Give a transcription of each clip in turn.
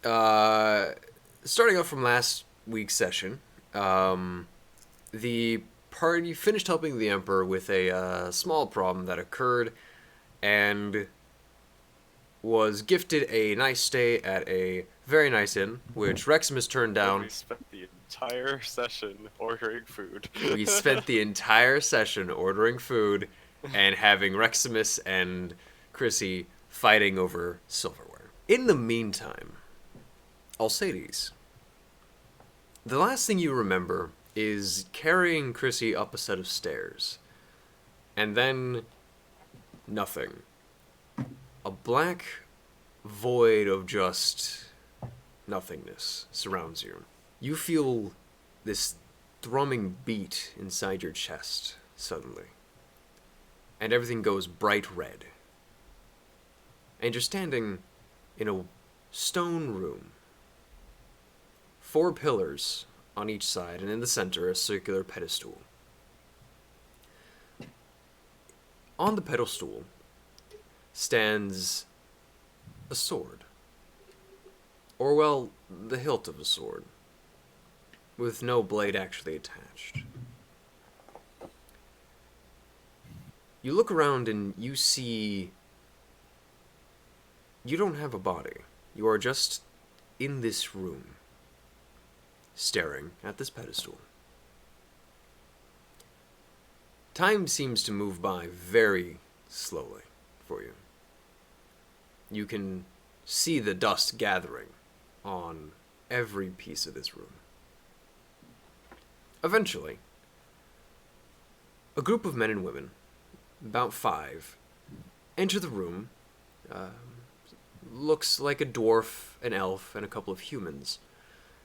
Starting off from last week's session, the party finished helping the Emperor with a small problem that occurred and was gifted a nice stay at a very nice inn, which Reximus turned down. We spent the entire session ordering food. We spent the entire session ordering food and having Reximus and Chrissy fighting over silverware. In the meantime, Alcides, the last thing you remember is carrying Chrissy up a set of stairs. And then nothing. A black void of just nothingness surrounds you. You feel this thrumming beat inside your chest suddenly. And everything goes bright red. And you're standing in a stone room. 4 pillars on each side, and in the center, a circular pedestal. On the pedestal stands a sword. Or, well, the hilt of a sword, with no blade actually attached. You look around and you see you don't have a body. You are just in this room, staring at this pedestal. Time seems to move by very slowly for you. You can see the dust gathering on every piece of this room. Eventually, a group of men and women, about 5, enter the room. Looks like a dwarf, an elf, and a couple of humans.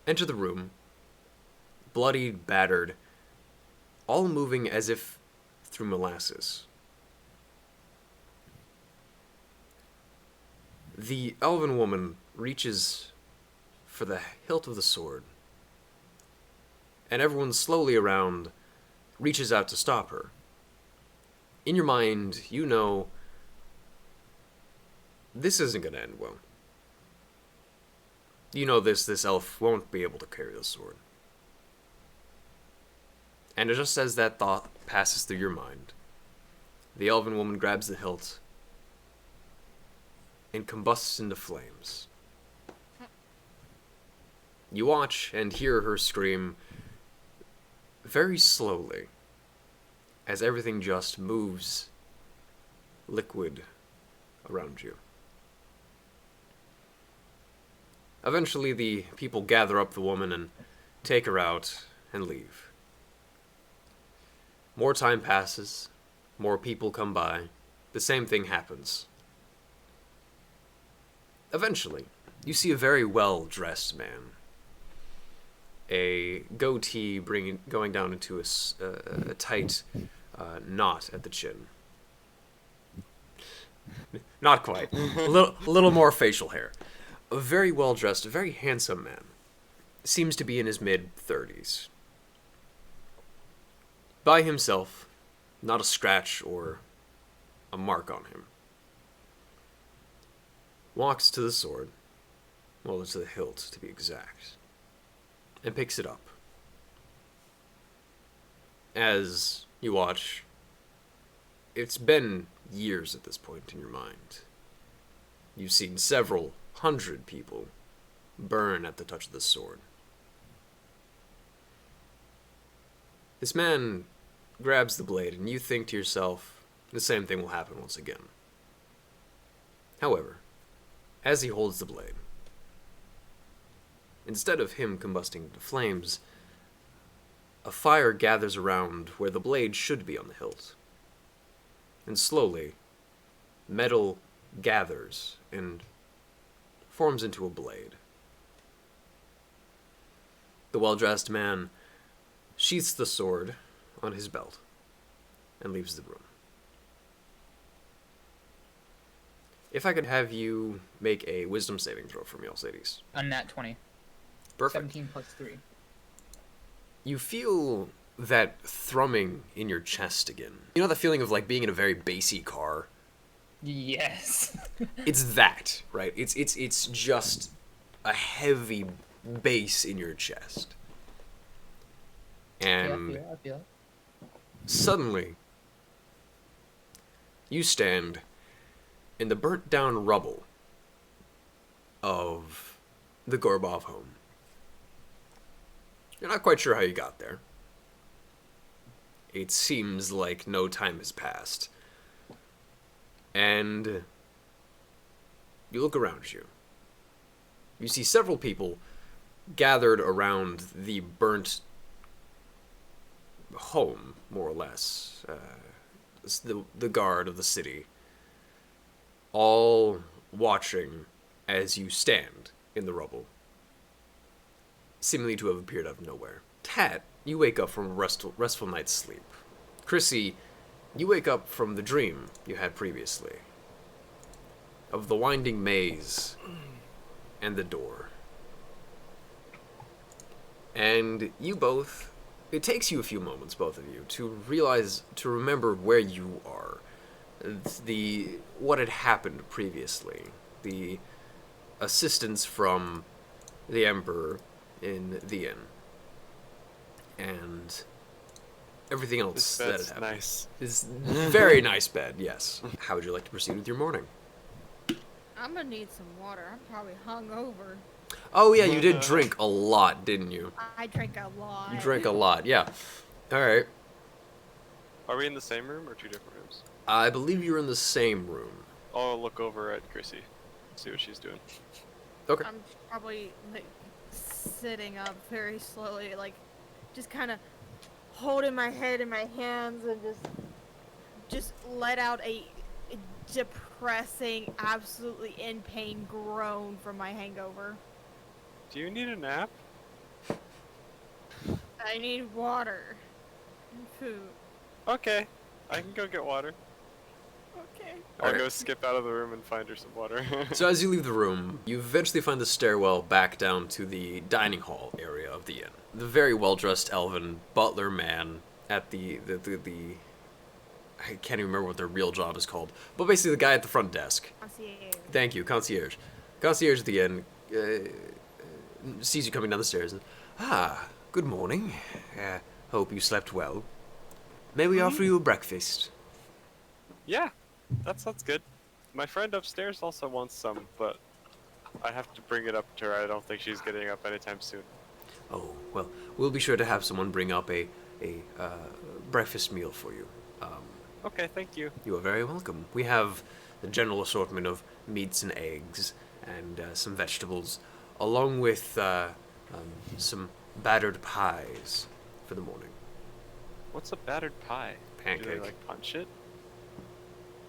Enter the room, bloodied, battered, all moving as if through molasses. The elven woman reaches for the hilt of the sword, and everyone slowly around reaches out to stop her. In your mind, you know this isn't going to end well. You know this elf won't be able to carry the sword. And just as that thought passes through your mind, the elven woman grabs the hilt and combusts into flames. You watch and hear her scream very slowly as everything just moves liquid around you. Eventually, the people gather up the woman and take her out and leave. More time passes, more people come by, the same thing happens. Eventually, you see a very well-dressed man. A goatee going down into a tight knot at the chin. Not quite. A little more facial hair. A very well-dressed, very handsome man. Seems to be in his mid-30s. By himself, not a scratch or a mark on him. Walks to the sword, well, to the hilt to be exact, and picks it up. As you watch, it's been years at this point in your mind. You've seen several 100 people burn at the touch of the sword. This man grabs the blade, and you think to yourself, the same thing will happen once again. However, as he holds the blade, instead of him combusting into flames, a fire gathers around where the blade should be on the hilt. And slowly, metal gathers and forms into a blade. The well-dressed man sheaths the sword on his belt and leaves the room. If I could have you make a wisdom saving throw for me, Alcides. A nat 20. Perfect. 17 plus 3. You feel that thrumming in your chest again. You know the feeling of like being in a very bassy car? Yes. It's that, right? It's just a heavy bass in your chest. And Yeah, I feel it. suddenly, you stand in the burnt down rubble of the Gorbov home. You're not quite sure how you got there. It seems like no time has passed. And you look around you. You see several people gathered around the burnt home, more or less. The guard of the city. All watching as you stand in the rubble. Seemingly to have appeared out of nowhere. Tat, you wake up from a restful night's sleep. Chrissy, you wake up from the dream you had previously. Of the winding maze and the door. And you both, it takes you a few moments, both of you, to remember where you are. What had happened previously. The assistance from the Emperor in the inn. And everything else that had happened. Nice. It's very nice bed, yes. How would you like to proceed with your morning? I'm gonna need some water. I'm probably hungover. Oh yeah, you did drink a lot, didn't you? I drink a lot. You drank a lot, yeah. Alright. Are we in the same room or two different rooms? I believe you're in the same room. I'll look over at Chrissy, see what she's doing. Okay. I'm probably like sitting up very slowly, like just kind of holding my head in my hands and just let out a depressing, absolutely in pain groan from my hangover. Do you need a nap? I need water and food. Okay, I can go get water. Okay. I'll Alright. go skip out of the room and find her some water. So as you leave the room, you eventually find the stairwell back down to the dining hall area of the inn. The very well-dressed elven butler man at the I can't even remember what their real job is called, but basically the guy at the front desk. Concierge. Thank you, concierge. Concierge at the inn sees you coming down the stairs and, good morning. Hope you slept well. May we offer you a breakfast? Yeah, that sounds good. My friend upstairs also wants some, but I have to bring it up to her. I don't think she's getting up anytime soon. Oh, well, we'll be sure to have someone bring up a breakfast meal for you. Okay, thank you. You are very welcome. We have a general assortment of meats and eggs and some vegetables, along with some battered pies for the morning. What's a battered pie? Do they Pancake. like punch it?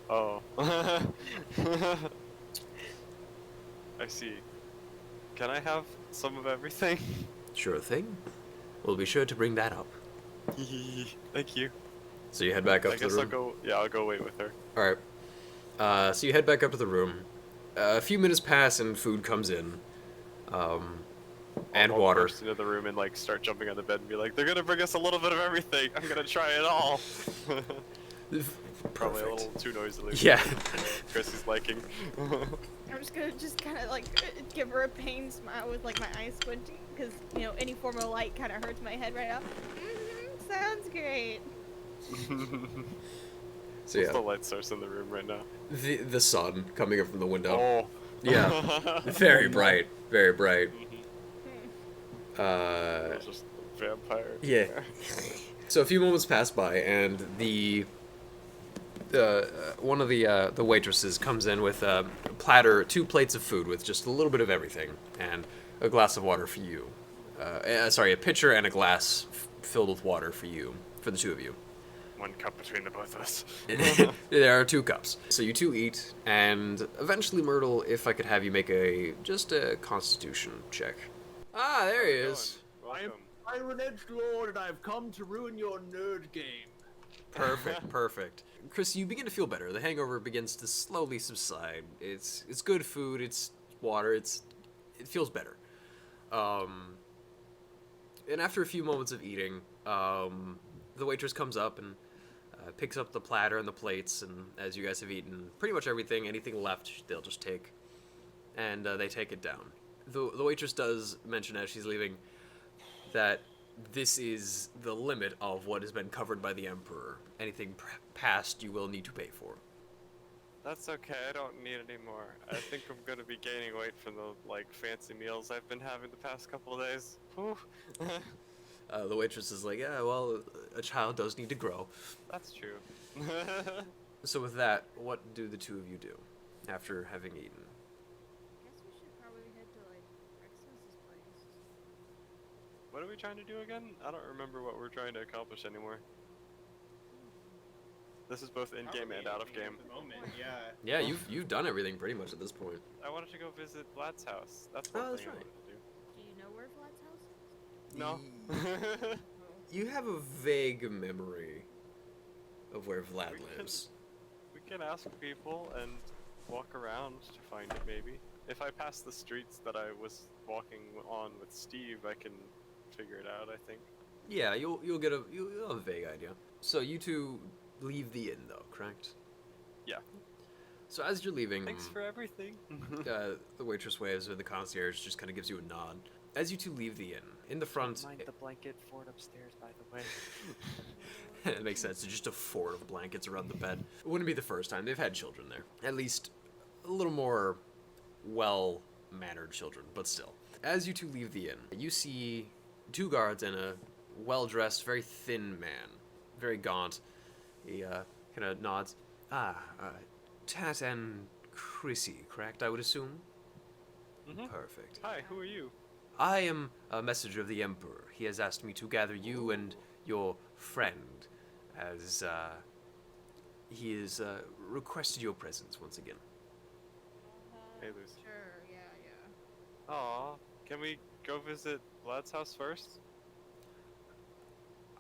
Oh. I see. Can I have some of everything? Sure thing. We'll be sure to bring that up. Thank you. So you head back up I to the guess room. I'll go wait with her. Alright. So you head back up to the room. A few minutes pass and food comes in. And I'll water. burst into the room and like start jumping on the bed and be like, they're gonna bring us a little bit of everything. I'm gonna try it all. Probably a Perfect. little too noisily. Yeah. Chrissy's liking. I'm just gonna kind of like give her a pain smile with like my eyes squinting because any form of light kind of hurts my head right now. Sounds great. So What's the yeah, light source in the room right now? the sun coming up from the window. Oh. Yeah, very bright, very bright. It's just a vampire. Yeah. So a few moments pass by, and one of the waitresses comes in with a platter, 2 plates of food with just a little bit of everything, and a glass of water for you. A pitcher and a glass filled with water for you, for the two of you. 1 cup between the both of us. There are 2 cups. So you 2 eat, and eventually, Myrtle, if I could have you make just a constitution check. Ah, there he is. Welcome. I'm an edge lord, and I've come to ruin your nerd game. Perfect, perfect. Chris, you begin to feel better. The hangover begins to slowly subside. It's good food, it's water, it feels better. And after a few moments of eating, the waitress comes up and picks up the platter and the plates, and as you guys have eaten pretty much everything, anything left, they'll just take, and they take it down. The waitress does mention as she's leaving that this is the limit of what has been covered by the Emperor. Anything past you will need to pay for. That's okay, I don't need any more. I think I'm gonna be gaining weight from the, like, fancy meals I've been having the past couple of days. Whew. The waitress is like, yeah, well, a child does need to grow. That's true. So with that, what do the two of you do after having eaten? Guess we should probably head to like Rex's place. What are we trying to do again? I don't remember what we're trying to accomplish anymore. This is both in-game and out-of-game. At the moment, yeah. Yeah, you've done everything pretty much at this point. I wanted to go visit Vlad's house. That's one Oh, that's thing right. I wanted Do you know where Vlad's house is? to do. No. You have a vague memory of where Vlad We can- lives. We can ask people and walk around to find it, maybe. If I pass the streets that I was walking on with Steve, I can figure it out, I think. Yeah, you'll get you'll have a vague idea. So you two leave the inn, though, correct? Yeah. So as you're leaving, Thanks for everything. the waitress waves, or the concierge just kind of gives you a nod. As you two leave the inn, in the front, Mind the blanket fort upstairs, by the way. it makes sense. It's just a fort of blankets around the bed. It wouldn't be the first time. They've had children there. At least a little more well-mannered children, but still. As you two leave the inn, you see two guards and a well-dressed, very thin man. Very gaunt. He kind of nods. Tat and Chrissy, correct, I would assume? Mhm. Perfect. Hi, who are you? I am a messenger of the Emperor. He has asked me to gather you and your friend, as he has requested your presence once again. Hey, Lucy. Sure, yeah. Aw, can we go visit Vlad's house first?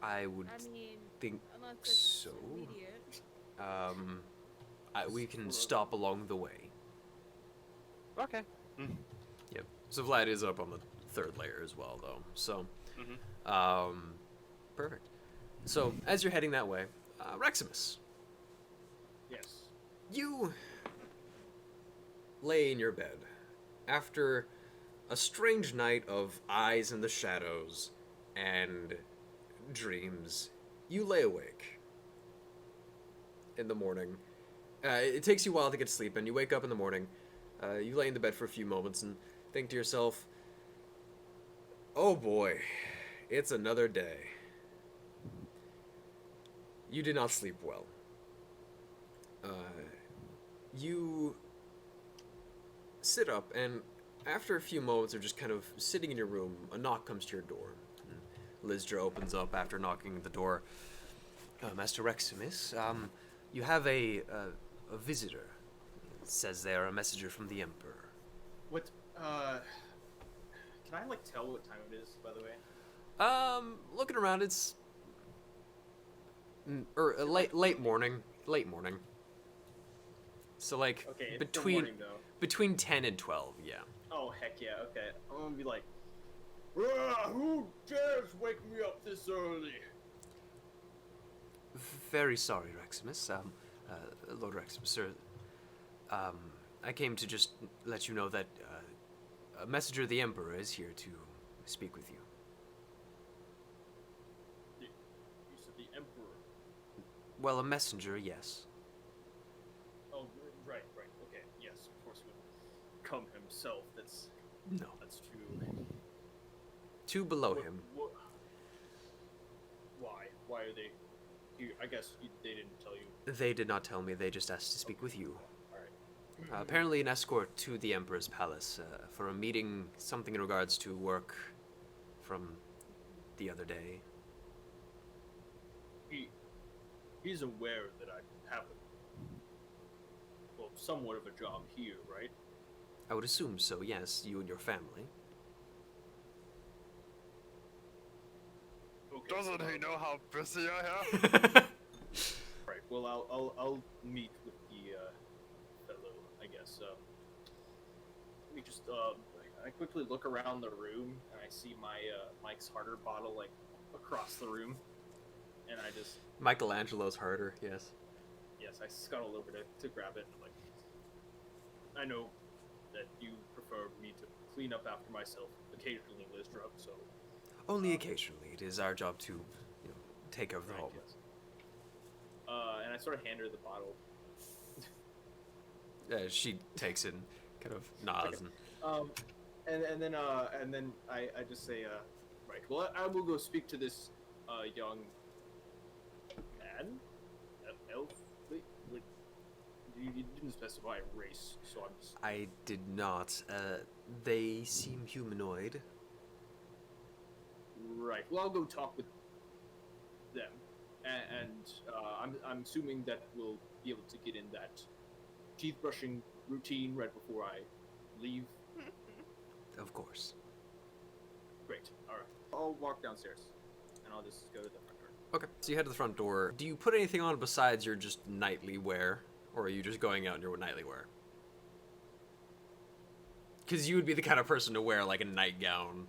I would I mean, think unless it's so. immediate. We can stop along the way. Okay. Yep. So Vlad is up on the third layer as well, though. So, Mm-hmm. perfect. So as you're heading that way, Reximus, Yes. you lay in your bed after a strange night of eyes in the shadows and dreams. You lay awake in the morning. It takes you a while to get to sleep, and you wake up in the morning. You lay in the bed for a few moments and think to yourself, oh boy, it's another day. You did not sleep well. You sit up, and after a few moments of just kind of sitting in your room, a knock comes to your door. Lizdra opens up after knocking at the door. Master Reximus, you have a visitor. It says they are a messenger from the Emperor. What? Can I like tell what time it is, by the way? Looking around, it's late morning. Late morning. So like Okay, it's between the morning though. between 10 and 12, yeah. Oh heck yeah. Okay, I'm gonna be like, Who dares wake me up this early? Very sorry, Reximus. Lord Reximus, sir. I came to just let you know that a messenger of the Emperor is here to speak with you. you said the Emperor. Well, a messenger, yes. Oh right. Okay, yes, of course would come himself. That's No. too. Two below What- him. what- Why? Why are they here? I guess they didn't tell you. They did not tell me. They just asked to speak with you. All right. Apparently an escort to the Emperor's palace for a meeting, something in regards to work from the other day. He's aware that I have somewhat of a job here, right? I would assume so, yes, you and your family. Okay. Doesn't he know how busy I am? Right. Well, I'll meet with the fellow, I guess. Let me just I quickly look around the room and I see my Mike's Harder bottle like across the room, and I just Michelangelo's harder, yes. yes, I scuttle over to grab it. And I'm like, I know that you prefer me to clean up after myself occasionally, Lizdrup, so... Only occasionally. It is our job to, take over the Right, home. yes. And I sort of hand her the bottle. She takes it and kind of nods. And then I just say, right, well, I will go speak to this young man, elf. Wait, you didn't specify race, so I'm just... I did not. They seem humanoid. Right. Well, I'll go talk with them, and I'm assuming that we'll be able to get in that teeth brushing routine right before I leave. Of course. Great. All right. I'll walk downstairs, and I'll just go to the front door. Okay, so you head to the front door. Do you put anything on besides your just nightly wear, or are you just going out in your nightly wear? Because you would be the kind of person to wear like a nightgown,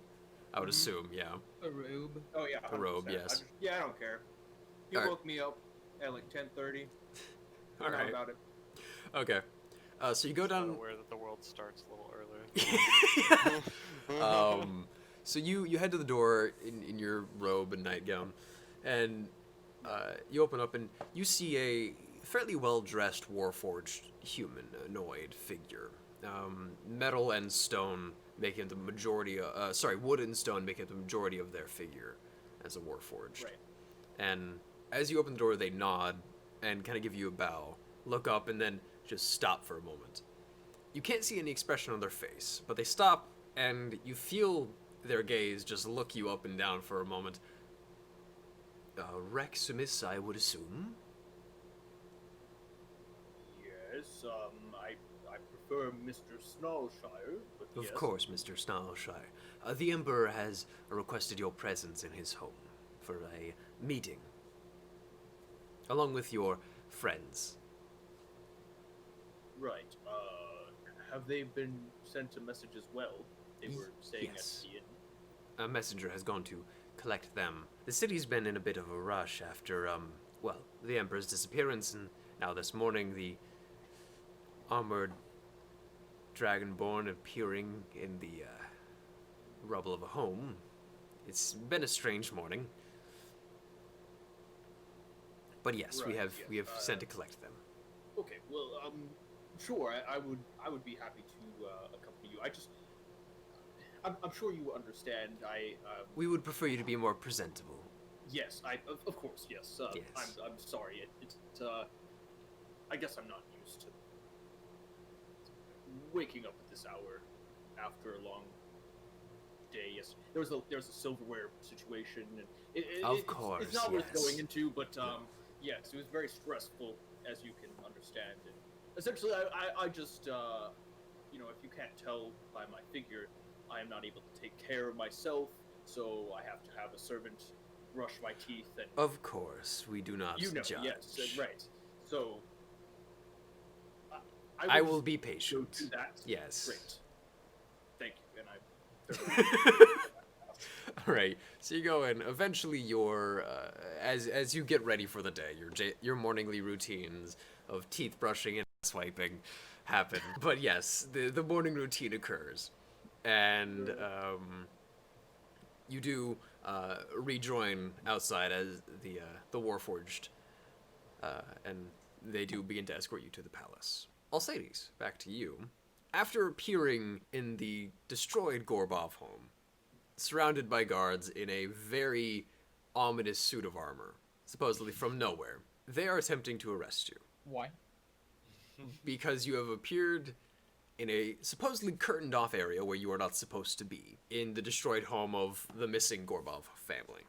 I would assume. Yeah. A robe. Oh yeah. A robe, 100%. yes. I don't care. You All right. woke me up at like 10:30. All right. About it. Okay. So you go Just not down. aware that the world starts a little earlier. So you head to the door in your robe and nightgown, and you open up and you see a fairly well-dressed, warforged humanoid figure. Metal and stone making up the majority. Wood and stone making up the majority of their figure as a warforged. Right. And as you open the door, they nod and kind of give you a bow, look up, and then just stop for a moment. You can't see any expression on their face, but they stop, and you feel their gaze just look you up and down for a moment. Reximus, I would assume? Yes. I prefer Mr. Snarlshire. But Of yes. course, Mr. Snarlshire. The Emperor has requested your presence in his home for a meeting, along with your friends. Right. Have they been sent a message as well? They were staying Yes. at the inn. A messenger has gone to collect them. The city's been in a bit of a rush after, the Emperor's disappearance, and now this morning the armored dragonborn appearing in the rubble of a home. It's been a strange morning. But yes, we Right, have yes, sent to collect them. Okay. Well, sure. I would be happy to accompany you. I'm sure you understand. We would prefer you to be more presentable. Yes. Of course. Yes. Yes. I'm sorry. It's I guess I'm not used to waking up at this hour after a long day. Yes. There was a silverware situation, and Of course, it's not worth yes. going into. But yes, it was very stressful, as you can understand. And essentially, I just if you can't tell by my figure, I am not able to take care of myself, so I have to have a servant brush my teeth and Of course, we do not judge. yes, right. So I will just be go patient. do that. Yes. Great. Thank you. And I All right. So you go in. Eventually, your as you get ready for the day, your morningly routines of teeth brushing and swiping happen. But yes, the morning routine occurs, and you do rejoin outside as the Warforged, and they do begin to escort you to the palace. Alcides, back to you. After appearing in the destroyed Gorbov home, surrounded by guards in a very ominous suit of armor, supposedly from nowhere, they are attempting to arrest you Why? because you have appeared in a supposedly curtained off area where you are not supposed to be, in the destroyed home of the missing Gorbov family.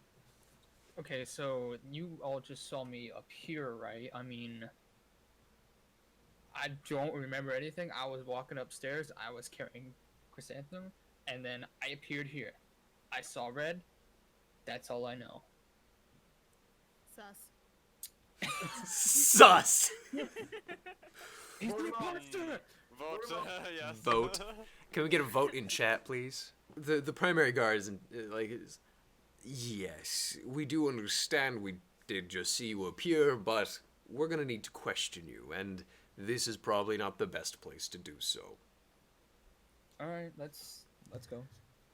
Okay, so you all just saw me up here, right? I mean, I don't remember anything. I was walking upstairs. I was carrying Chrysanthemum, and then I appeared here. I saw red. That's all I know. Sus. Sus! He's Vote the him out. imposter! Vote. Yes. Vote. Can we get a vote in chat, please? The primary guard is yes, we do understand we did just see you appear, but we're gonna need to question you, and this is probably not the best place to do so. All right, Let's go.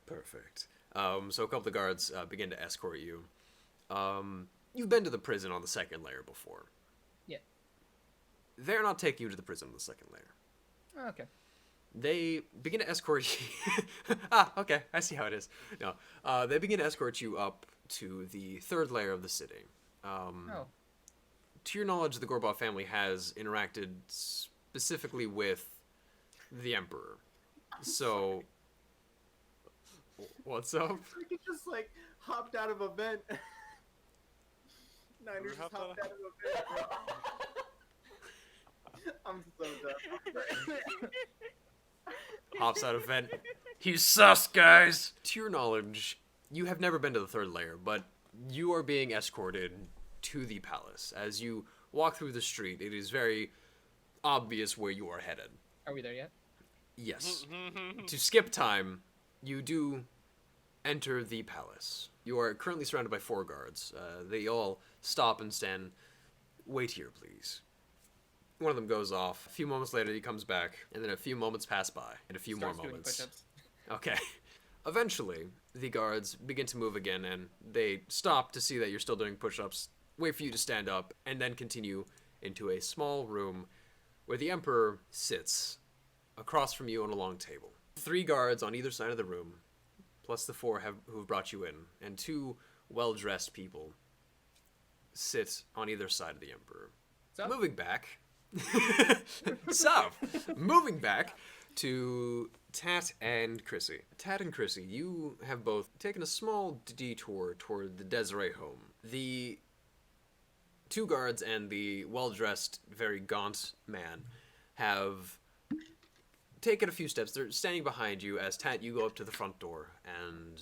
Perfect. So a couple of guards begin to escort you. You've been to the prison on the second layer before. Yeah. They're not taking you to the prison on the second layer. Oh, okay. They begin to escort you. Okay, I see how it is. No, they begin to escort you up to the third layer of the city. Oh. To your knowledge, the Gorbov family has interacted specifically with the Emperor. So, what's up? We could just like hopped out of a vent. Niners We just hopped hopped out out of a vent. I'm so done. Hops out of vent. He's sus, guys. To your knowledge, you have never been to the third layer, but you are being escorted to the palace. As you walk through the street, it is very obvious where you are headed. Are we there yet? Yes. To skip time, you do enter the palace. You are currently surrounded by 4 guards. They all stop and stand. Wait here, please. One of them goes off. A few moments later, he comes back, and then a few moments pass by, and a few Starts more doing moments. push-ups. Okay. Eventually, the guards begin to move again, and they stop to see that you're still doing push-ups, wait for you to stand up, and then continue into a small room where the Emperor sits across from you on a long table. 3 guards on either side of the room, plus the 4 who've brought you in, and 2 well-dressed people sit on either side of the Emperor. Sup? Moving back. So, moving back to Tat and Chrissy. Tat and Chrissy, you have both taken a small detour toward the Desiree home. The 2 guards and the well-dressed, very gaunt man have taken a few steps. They're standing behind you as Tat, you go up to the front door and...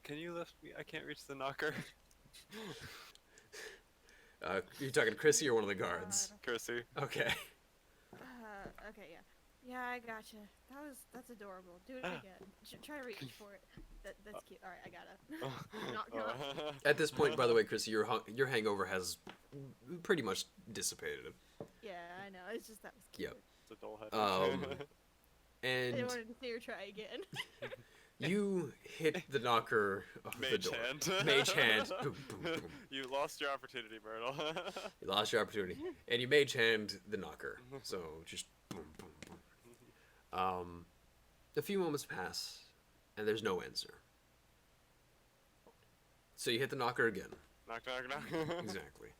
Can you lift me? I can't reach the knocker. You're talking to Chrissy or one of the guards? Chrissy. Okay. Okay, yeah. Yeah, I gotcha. That's adorable. Do it again. Try to reach for it. That's cute. Alright, I got it. Knock. At this point, by the way, Chrissy, your hangover has pretty much dissipated. Yeah, I know. It's just that was cute. Yep. It's a dull head. I And wanted to see her try again. you hit the knocker of the Mage door. hand. Mage hand. Boom, boom, boom. You lost your opportunity, Myrtle. You lost your opportunity. And you mage hand the knocker. So just boom, boom, boom. A few moments pass, and there's no answer. So you hit the knocker again. Knock, knock, knock. Exactly.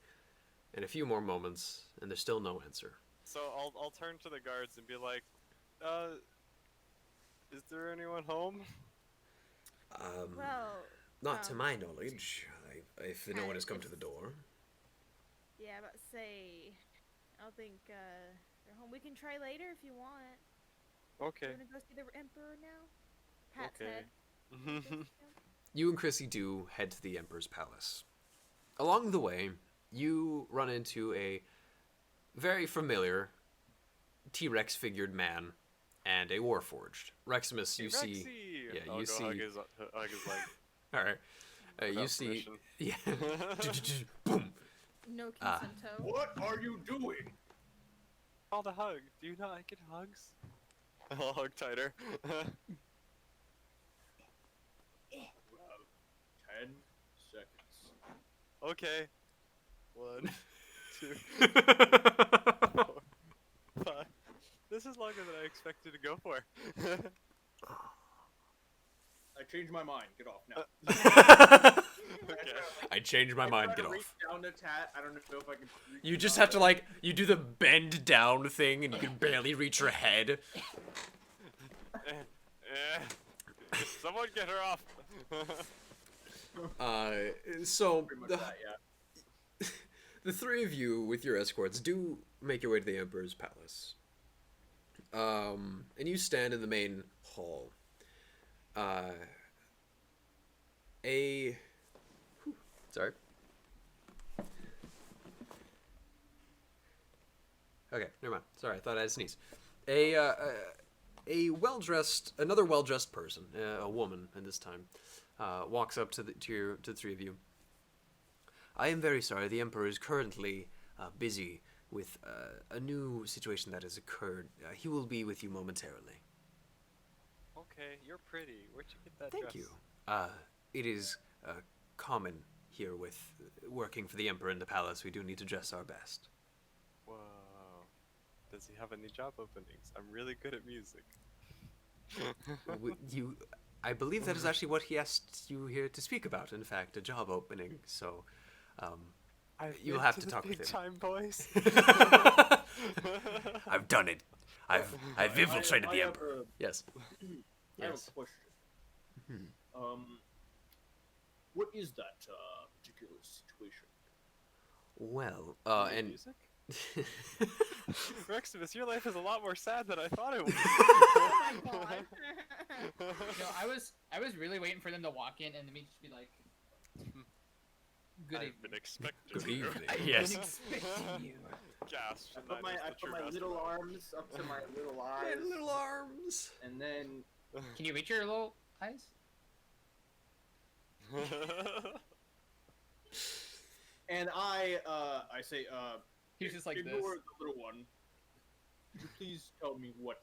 And a few more moments, and there's still no answer. So I'll turn to the guards and be like, is there anyone home? Well, Not to my knowledge. If no one has come to the door. yeah, but say, I don't think they're home. We can try later if you want. Okay. You wanna go see the Emperor now? Pat's Okay. head. You and Chrissy do head to the Emperor's palace. Along the way, you run into a very familiar T-Rex figured man and a Warforged. Reximus, you see... Rexy! Yeah, I'll you go see... hug his leg. Alright. You without see... permission. Yeah. Boom. No consento. What are you doing? Called a hug. Do you not get hugs? I'll hug tighter. 10 seconds. Okay. 1, 2, 4, 5. This is longer than I expected to go for. I changed my mind. Get off now. Okay. I changed my mind, I tried get to reach off. down to Tat. I don't know if I can. Reach You just down have to, like, you do the bend down thing and you can barely reach her head. Someone get her off. So, Pretty much the, that, yeah. the 3 of you with your escorts do make your way to the Emperor's palace. And you stand in the main hall. Sorry. Okay, never mind. Sorry, I thought I had sneezed. Another well-dressed person, a woman, and this time, walks up to the 3 of you. I am very sorry. The Emperor is currently busy with a new situation that has occurred. He will be with you momentarily. okay. You're pretty. Where'd you get that Thank dress? you. It is common here with working for the Emperor in the palace. We do need to dress our best. Whoa. Does he have any job openings? I'm really good at music. I believe that is actually what he asked you here to speak about. In fact, a job opening. So, you'll have to talk with him. Time boys. I've done it. I've infiltrated the I Emperor. Yes. I have Yes. a question. What is that particular situation? Well, and Music? Reximus, your life is a lot more sad than I thought it was. Oh my god. No, I was really waiting for them to walk in and me just be like, "Good I've evening." been expecting good you. evening. I've been Yes. expecting you. Gasp. I and put that my, is I the put true my little basketball. arms up to my little eyes, My little arms. and then Can you reach your little eyes? I say, He was just like this. ignore the little one. Could you please tell me what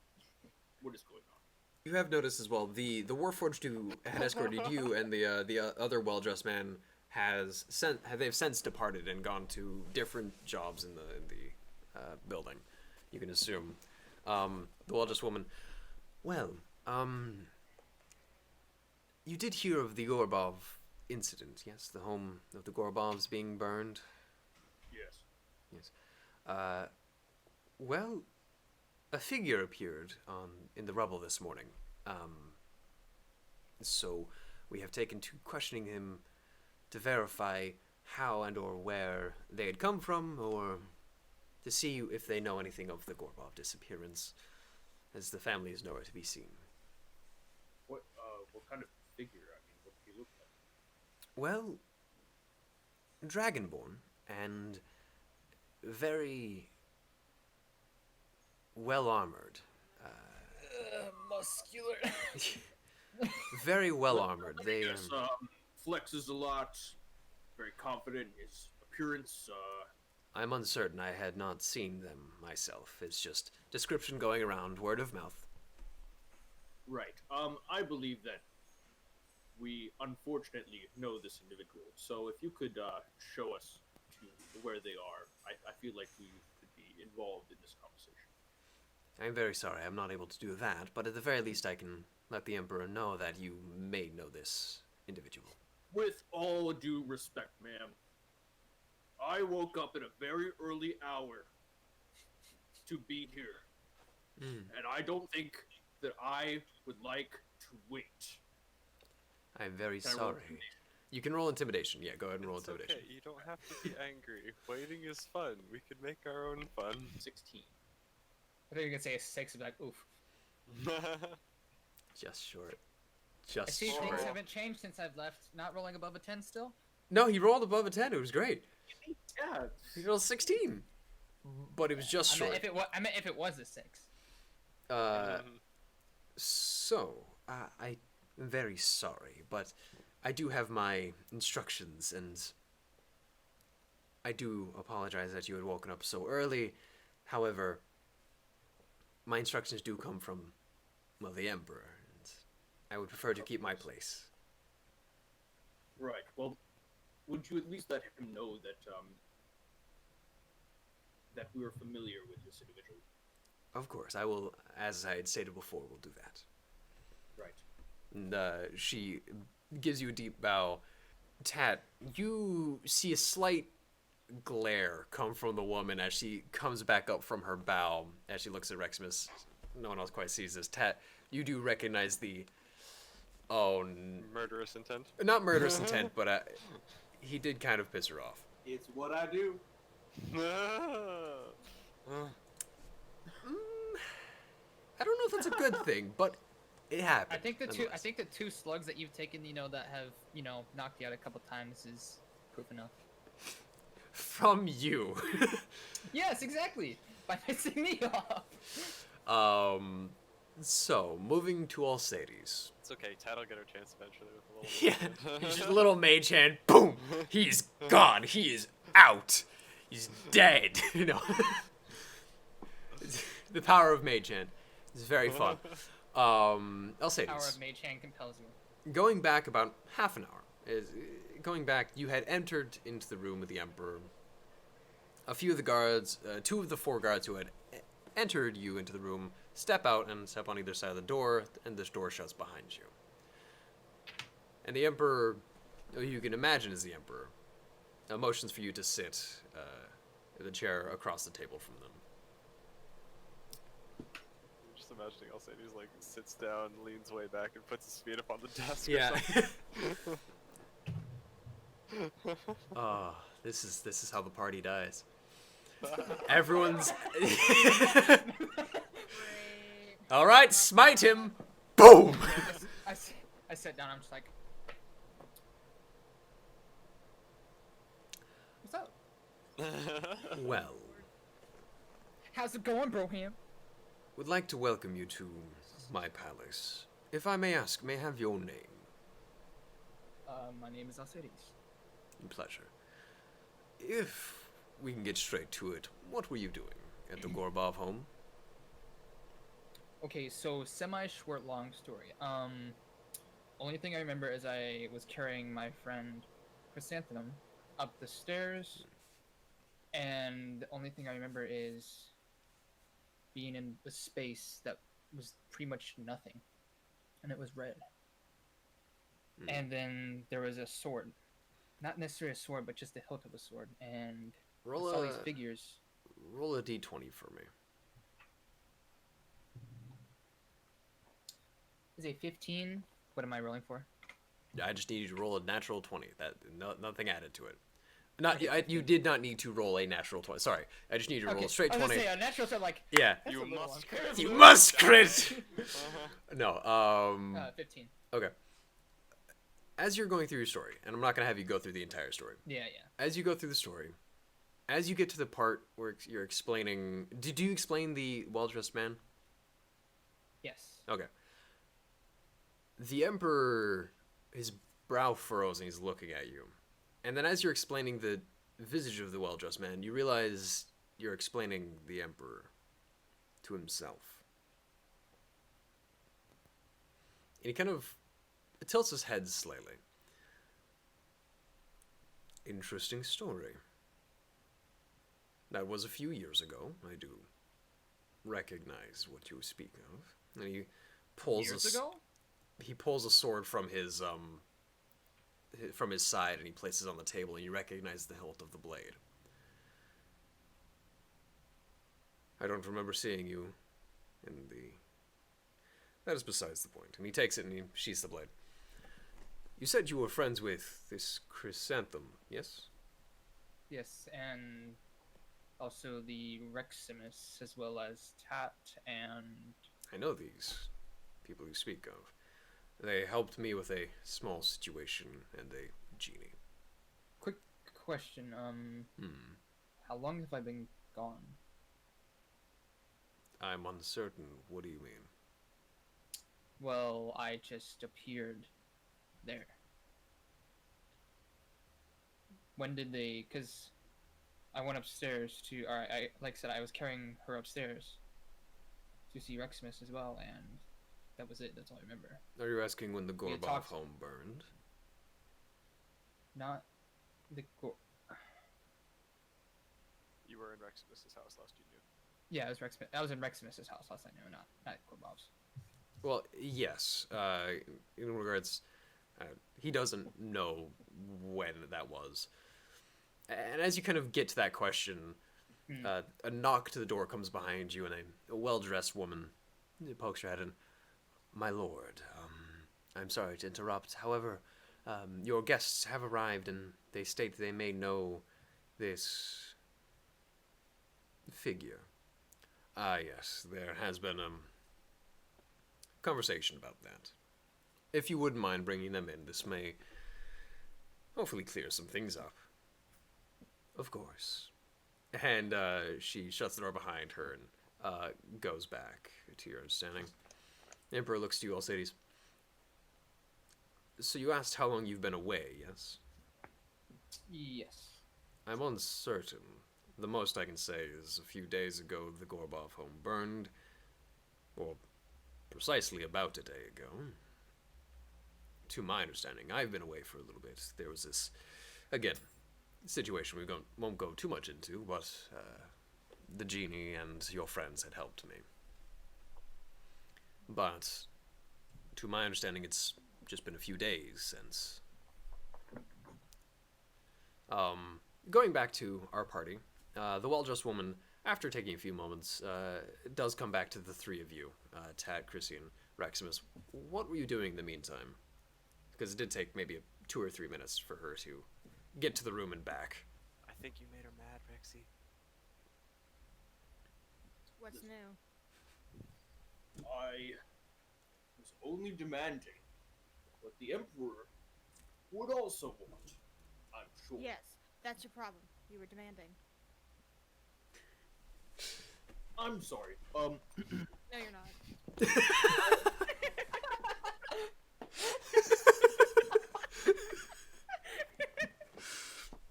is going on? You have noticed as well the Warforged who had escorted you and the other well-dressed man they've since departed and gone to different jobs in the building. You can assume the well-dressed woman. Well, you did hear of the Gorbov incident, yes? The home of the Gorbovs being burned. Yes. Yes. Well, a figure appeared in the rubble this morning. So we have taken to questioning him to verify how and or where they had come from, or to see if they know anything of the Gorbov disappearance, as the family is nowhere to be seen. What kind of figure? I mean, what did he look like? Well, dragonborn and very well armored. Muscular. Very well armored. They Yes, flexes a lot. Very confident in his appearance. I'm uncertain. I had not seen them myself. It's just description going around, word of mouth. Right. I believe that we unfortunately know this individual. So if you could show us to where they are, I feel like we could be involved in this conversation. I'm very sorry. I'm not able to do that, but at the very least, I can let the Emperor know that you may know this individual. With all due respect, ma'am, I woke up at a very early hour to be here, and I don't think that I would like to wait. I'm very Can I roll sorry. intimidation? You can roll intimidation. Yeah, go ahead and roll It's intimidation. okay. You don't have to be angry. Waiting is fun. We can make our own fun. 16. I think you could say a 6 and be like, oof. Just short. I Just see things short. haven't changed since I've left. Not rolling above a 10 still? No, he rolled above a 10. It was great. Yeah. He rolled 16. But it was just I meant short. if it was a 6. So, I'm very sorry, but I do have my instructions, and I do apologize that you had woken up so early. However, my instructions do come from, well, the Emperor, and I would prefer to keep my place. Right. Well, would you at least let him know that that we are familiar with this individual? Of course, I will, as I had stated before, will do that. Right. And she gives you a deep bow. Tat, you see a slight glare come from the woman as she comes back up from her bow as she looks at Reximus. No one else quite sees this. Tat, you do recognize the Murderous intent. not murderous intent, but he did kind of piss her off. It's what I do. I don't know if that's a good thing, but it happened. I think the nonetheless. two slugs that you've taken, that have, knocked you out a couple times is proof enough. From you. Yes, exactly. By pissing me off. So moving to Alcides. It's okay. Tad'll get her chance eventually with a Yeah, little. just a little mage hand. Boom! He's gone. He is out. He's dead. The power of mage hand is very fun. Alcides. Power of Mage Hand compels you. Going back about half an hour, going back, you had entered into the room with the Emperor. A few of the guards, 2 of the 4 guards who had entered you into the room, step out and step on either side of the door, and this door shuts behind you. And the Emperor, who you can imagine is the Emperor, motions for you to sit in the chair across the table from them. I'm just imagining Alcides like sits down, leans way back, and puts his feet up on the desk. Yeah. Or This is how the party dies. Everyone's. Great. All right, smite him. Boom. I sat down. I'm just like, what's up? something. Well, How's it going, Broham? would like to welcome you to my palace. If I may ask, may I have your name? My name is Alcides. Pleasure. If we can get straight to it, what were you doing at the Gorbov home? Okay, so semi-short, long story. Only thing I remember is I was carrying my friend Chrysanthemum up the stairs, and the only thing I remember is being in a space that was pretty much nothing, and it was red. And then there was a sword, not necessarily a sword, but just the hilt of a sword, and I saw these figures. Roll a d20 for me. Is a 15? What am I rolling for? I just need you to roll a natural 20. Nothing added to it. Not Okay. you did not need to roll a natural 20. Sorry, I just need you to roll a straight I was 20. gonna say, a natural sword, like, Yeah. that's You a little must unfair. crit. You must crit. No. 15. Okay. As you're going through your story, and I'm not gonna have you go through the entire story. Yeah. As you go through the story, as you get to the part where you're explaining, did you explain the well-dressed man? Yes. Okay. The Emperor, his brow furrows and he's looking at you. And then as you're explaining the visage of the well-dressed man, you realize you're explaining the Emperor to himself. And he kind of tilts his head slightly. Interesting story. That was a few years ago. I do recognize what you speak of. And he pulls Years ago? He pulls a sword from his side and he places it on the table, and you recognize the hilt of the blade. I don't remember seeing you in the... That is besides the point. And he takes it and he sheaths the blade. You said you were friends with this Chrysanthemum, yes? Yes, and also the Reximus, as well as Tat and... I know these people you speak of. They helped me with a small situation and a genie. Quick question, how long have I been gone? I'm uncertain. What do you mean? Well, I just appeared there. When did they... Because I went upstairs to... Or I like I said, I was carrying her upstairs to see Reximus as well, and that was it. That's all I remember. Are you asking when the We Gorbov talked- home burned? Not the... You were in Reximus's house last you knew. Yeah, I was in Reximus's house last I knew, not Gorbov's. Well, yes. In regards, he doesn't know when that was. And as you kind of get to that question, a knock to the door comes behind you, and a well-dressed woman pokes her head in. My lord, I'm sorry to interrupt. However, your guests have arrived, and they state they may know this figure. Ah, yes, there has been conversation about that. If you wouldn't mind bringing them in, this may hopefully clear some things up. Of course. And she shuts the door behind her and goes back to your understanding. The Emperor looks to you, Alcides. So you asked how long you've been away, yes? Yes. I'm uncertain. The most I can say is a few days ago the Gorbov home burned. Well, precisely about a day ago. To my understanding, I've been away for a little bit. There was this, again, situation we won't go too much into, but the genie and your friends had helped me. But to my understanding, it's just been a few days since. Going back to our party, the well-dressed woman, after taking a few moments, does come back to the three of you, Tad, Chrissy, and Reximus. What were you doing in the meantime? Because it did take maybe 2 or 3 minutes for her to get to the room and back. I think you made her mad, Rexy. What's new? I was only demanding what the Emperor would also want, I'm sure. Yes, that's your problem. You were demanding. I'm sorry. No, you're not.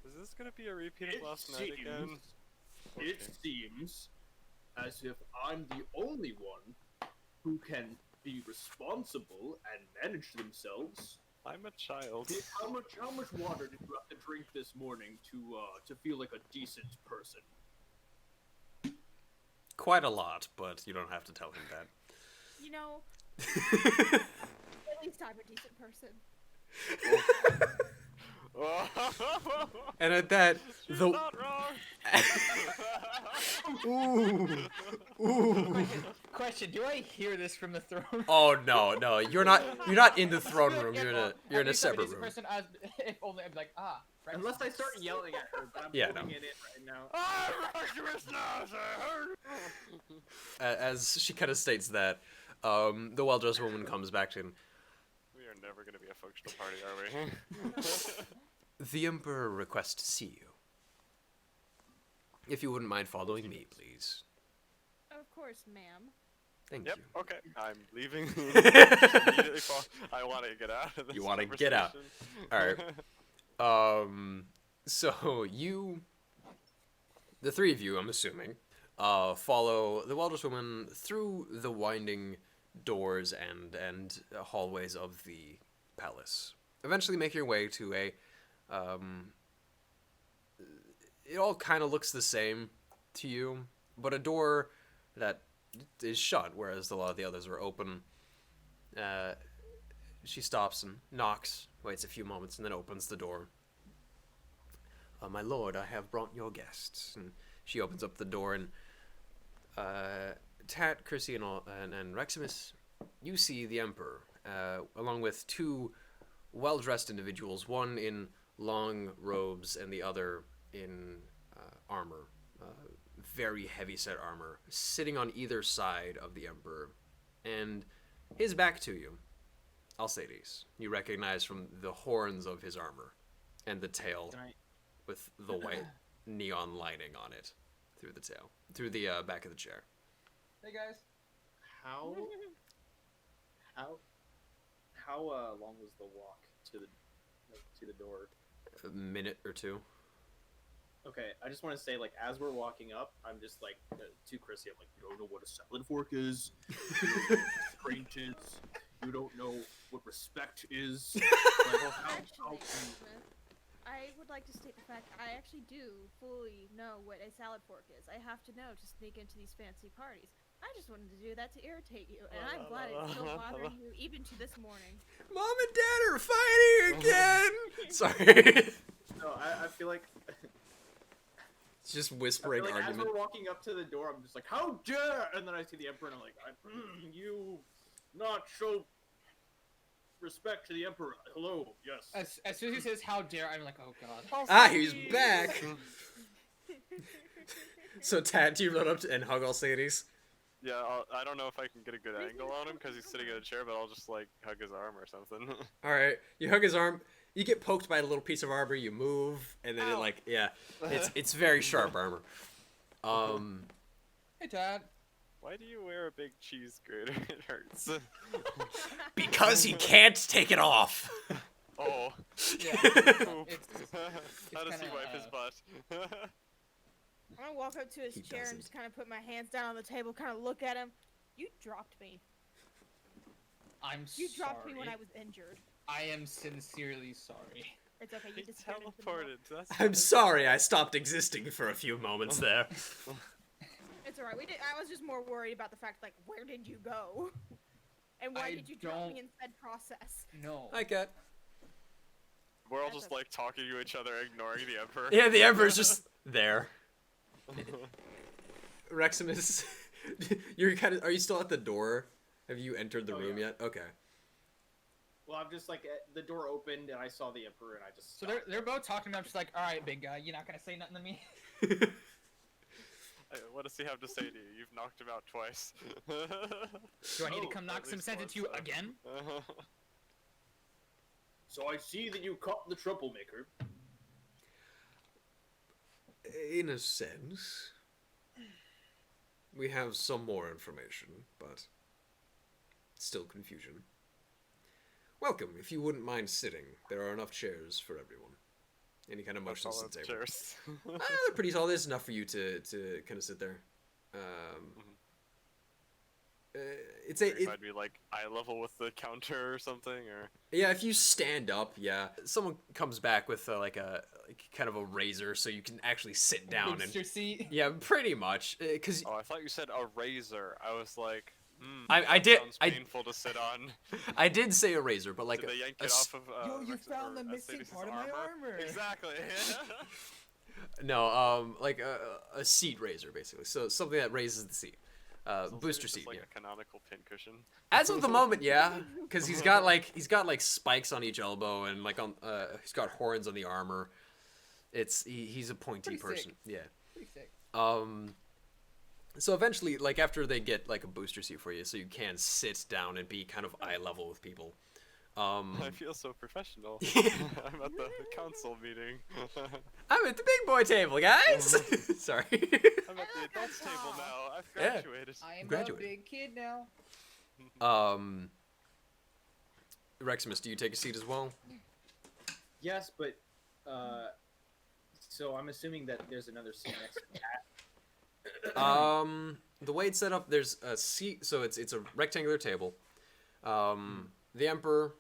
Is this gonna be a repeat of last night again? It seems as if I'm the only one who can be responsible and manage themselves. I'm a child. How much water did you have to drink this morning to feel like a decent person? Quite a lot, but you don't have to tell him that. You know, at least I'm a decent person. And at that, She's the not wrong. ooh. Question: do I hear this from the throne? Oh no, you're not in the throne room. You're in a separate room. Person, if only I'd be like, Rex. Unless I start yelling at her, but I'm Yeah, holding no. it in right now. As she kind of states that, the well-dressed woman comes back to him. We are never gonna be a functional party, are we? The Emperor requests to see you. If you wouldn't mind following me, please. Of course, ma'am. Thank Yep. you. Okay. I'm leaving. Immediately I want to get out of this. You want to get out. conversation. All right. So you, the three of you, I'm assuming, follow the well-dressed woman through the winding doors and hallways of the palace. Eventually make your way to a, it all kind of looks the same to you, but a door that is shut, whereas a lot of the others are open. She stops and knocks, waits a few moments, and then opens the door. My lord, I have brought your guests. And she opens up the door, and Tat, Chrissy, and Reximus, you see the Emperor, along with two well-dressed individuals, one in long robes and the other in armor, very heavy-set armor, sitting on either side of the Emperor, and his back to you. Alcides, you recognize from the horns of his armor and the tail with the white neon lining on it through the tail, through the back of the chair. Hey guys. How long was the walk to the door? A minute or two. Okay, I just want to say, like, as we're walking up, I'm just like to Chrissy, I'm like, you don't know what a salad fork is, you don't know what restraint is, you don't know what respect is. Like, Actually, Smith, I would like to state the fact I actually do fully know what a salad fork is. I have to know to sneak into these fancy parties. I just wanted to do that to irritate you, and I'm glad it's still bothering you even to this morning. Mom and Dad are fighting again! Sorry. No, I feel like It's just whispering as argument. we're walking up to the door, I'm just like, how dare! And then I see the Emperor, and I'm like, you not show respect to the Emperor. Hello, yes. As soon as he says "how dare," I'm like, oh god. Ah, he's back! So, Tad, do you run up and hug Alcides? Yeah, I don't know if I can get a good angle on him because he's sitting in a chair, but I'll just like hug his arm or something. Alright, you hug his arm, you get poked by a little piece of armor, you move, and then Ow. it's very sharp armor. Hey Dad. Why do you wear a big cheese grater? It hurts. Because he can't take it off! Oh. Yeah. Poop. It's How does he kinda, wipe his butt? I'm gonna walk up to his He chair doesn't. and just kind of put my hands down on the table, kind of look at him. You dropped me. I'm You sorry. dropped me when I was injured. I am sincerely sorry. It's okay. He You disappeared into the teleported. That's I'm sorry I stopped existing for a few moments there. It's alright. I was just more worried about the fact, like, where did you go? And why I did you drop me don't- in said process? No. I get. We're all That's just okay. like talking to each other, ignoring the Emperor. Yeah, the Emperor's just there. Reximus, you're kind of. Are you still at the door? Have you entered the Oh, room yeah. yet? Okay. Well, I'm just like the door opened and I saw the Emperor and I just. So stopped. they're both talking to me. I'm just like, all right, big guy, you're not gonna say nothing to me. What does he have to say to you? You've knocked him out twice. Do I need to come knock At some least sense once, into you so. again? So I see that you caught the troublemaker. In a sense, we have some more information, but still confusion. Welcome. If you wouldn't mind sitting, there are enough chairs for everyone. Any kind of That's motions all to the those table. chairs. They're pretty tall. There's enough for you to kind of sit there. It's Maybe if I'd be like eye level with the counter or something, or yeah. If you stand up, yeah, someone comes back with like kind of a razor, so you can actually sit down and Booster seat. yeah, pretty much. Because oh, I thought you said a razor. I was like, I that did- Sounds I- painful to sit on. I did say a razor, but like Did they yank a it s- off of? Yo, you Rex- found or the missing Alcides' part of my armor. Exactly. no, like a seat razor, basically. So something that raises the seat. Booster It's seat, like yeah. a canonical pincushion. As of the moment, yeah, because he's got like spikes on each elbow and like on he's got horns on the armor. He's a pointy Pretty person, sick. yeah. Pretty sick. So eventually, like after they get like a booster seat for you, so you can sit down and be kind of eye level with people. I feel so professional. I'm at the council meeting. I'm at the big boy table, guys. Sorry. I'm at the adults table now. I've Yeah. graduated. I am Graduated. a big kid now. Reximus, do you take a seat as well? Yes, but so I'm assuming that there's another seat next to that. The way it's set up, there's a seat, so it's a rectangular table. The Emperor,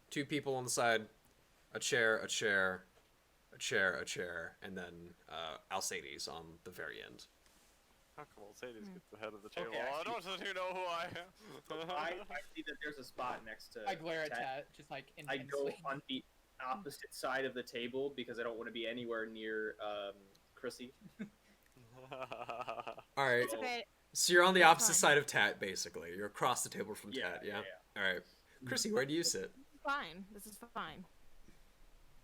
two people on the side, a chair, a chair, a chair, a chair, and then Alcides on the very end. How come Alcides gets the head of the table? Okay, I I don't you know who I am. I see that there's a spot next to. I glare at Tat. Tat, just like I go intensely. on the opposite side of the table because I don't want to be anywhere near Chrissy. All right, It's okay. so you're on the That's opposite fine. side of Tat, basically. You're across the table from Tat, yeah? All right. Chrissy, where do you sit? Fine. This is fine.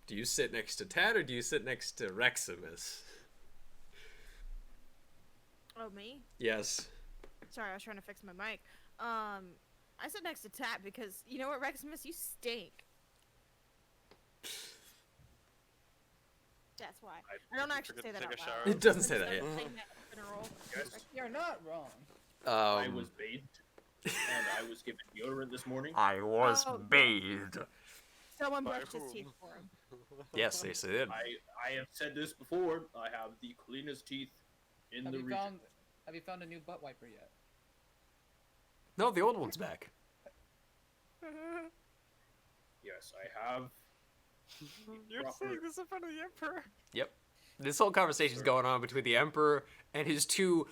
Do you sit next to Tat or do you sit next to Reximus? Oh, me? Yes. Sorry, I was trying to fix my mic. I sit next to Tat because, you know what, Reximus? You stink. That's why. I don't actually say that Take out a shower. loud. It doesn't say that, I'm yeah. just saying that in general. Yes, You're not wrong. I was bathed and I was given deodorant this morning. I was Oh, bathed. Someone By brushed his whom? teeth for him. Yes, they did. I have said this before. I have the cleanest teeth in Have the you region. found a new butt wiper yet? No, the old one's back. Yes, I have. You're Proper- saying this in front of the Emperor. Yep. This whole conversation's going on between the Emperor and his two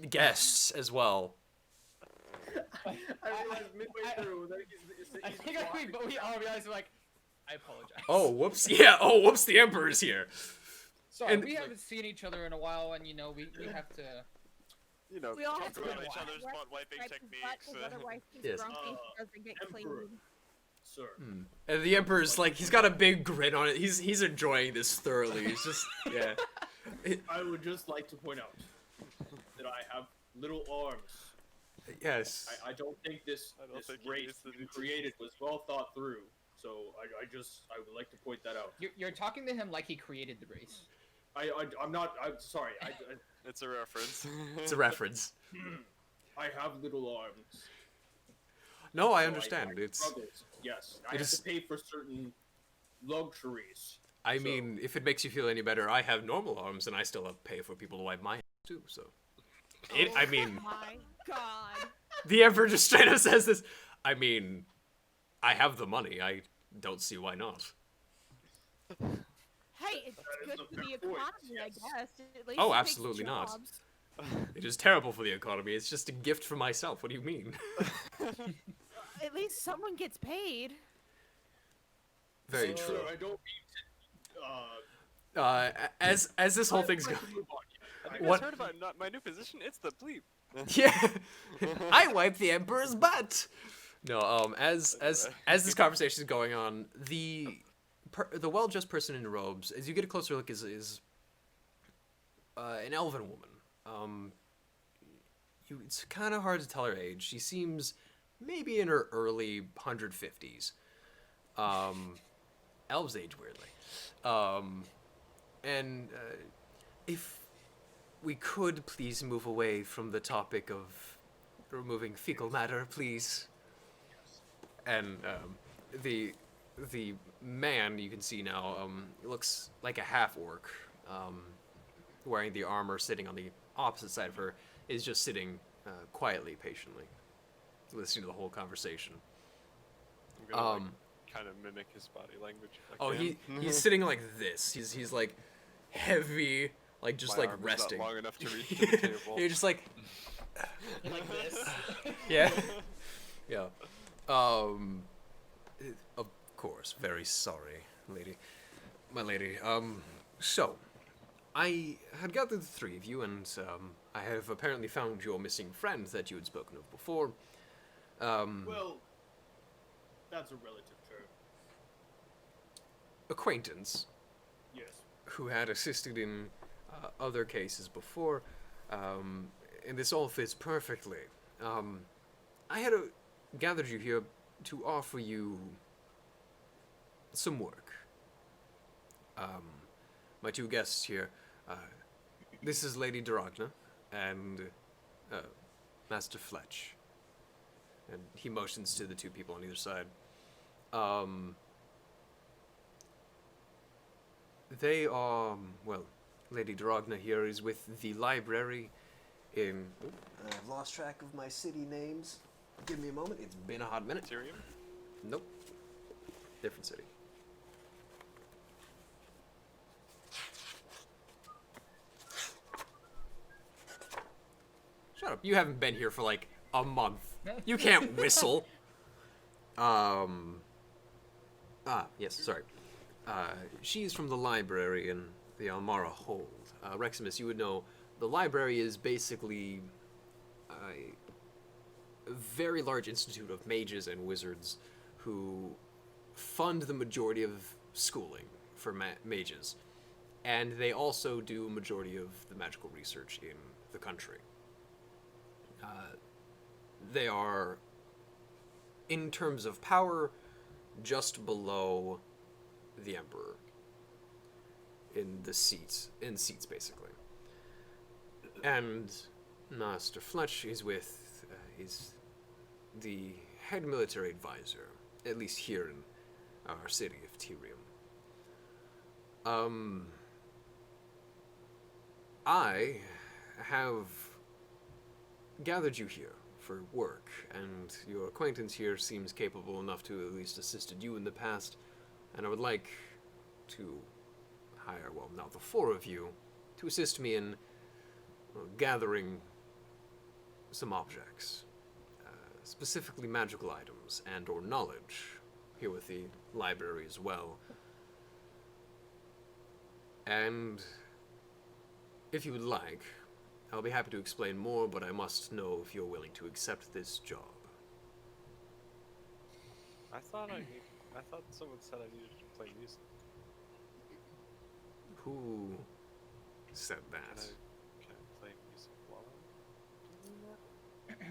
guests as well. I realized midway through that I think we all realized like, I apologize. Oh, whoops. Yeah, oh, whoops, the Emperor's here. Sorry, and- we haven't seen each other in a while, and you know we have to. You know, We all talk have to about be each other's wipe butt wiping his butt, 'cause techniques. otherwise he's Yes. grumpy and doesn't get Emperor. clean. Sir. And the Emperor's like, he's got a big grin on it. He's enjoying this thoroughly. He's just, yeah. I would just like to point out that I have little arms. Yes. I don't think this I don't this think he race needs to you do created was well thought through. So I would like to point that out. You're talking to him like he created the race. I'm not. I'm sorry. It's a reference. It's a reference. I have little arms. No, I so understand. I It's, struggled. Yes. I it have is- to pay for certain luxuries. I So- mean, if it makes you feel any better, I have normal arms and I still have to pay for people to wipe my ass too, so. I mean, Oh my god. The Emperor just straight up says this. I mean, I have the money. I don't see why not. Hey, it's That is good a for fair the point, economy, I yes. guess. At least Oh, it takes absolutely not. jobs. It is terrible for the economy. It's just a gift for myself. What do you mean? At least someone gets paid. Very Sir, true. I don't mean to. As this whole thing's I'd going. like to move on. Have you guys What? heard about my new position? It's the bleep. Yeah, I wiped the Emperor's butt. No, as this conversation is going on, the well-dressed person in robes, as you get a closer look, is an elven woman. It's kind of hard to tell her age. She seems maybe in her early 150s. Elves age weirdly. And if we could please move away from the topic of removing fecal matter, please. And the man you can see now looks like a half orc, wearing the armor, sitting on the opposite side of her, is just sitting quietly, patiently, listening to the whole conversation. I'm gonna like, kind of mimic his body language. If I Oh, can. he's sitting like this. He's like heavy, like just My like arm is resting. Not long enough to reach to the table. You're just like, Like this. yeah, yeah. Of course, very sorry, lady, my lady. So, I had gathered the three of you, and I have apparently found your missing friend that you had spoken of before. Well, that's a relative term. Acquaintance Yes. who had assisted in other cases before, and this all fits perfectly. I had gathered you here to offer you some work. My two guests here, this is Lady Duragna and Master Fletch. And he motions to the two people on either side. They are, well, Lady Duragna here is with the library in... I've lost track of my city names. Give me a moment. It's been a hot minute. Tyrion? Nope. Different city. Shut up. You haven't been here for like a month. You can't whistle. Yes, sorry. She's from the library in the Almara Hold. Reximus, you would know the library is basically a very large institute of mages and wizards who fund the majority of schooling for mages. And they also do a majority of the magical research in the country. They are, in terms of power, just below the Emperor in seats basically. And Master Fletch is with is the head military advisor, at least here in our city of Tyrium. I have gathered you here for work, and your acquaintance here seems capable enough to at least assisted you in the past, and I would like to hire, well, now the four of you, to assist me in gathering some objects, specifically magical items and or knowledge, here with the library as well. And if you would like, I'll be happy to explain more, but I must know if you're willing to accept this job. I thought someone said I needed to play music. Who said that? Can I play music while I'm doing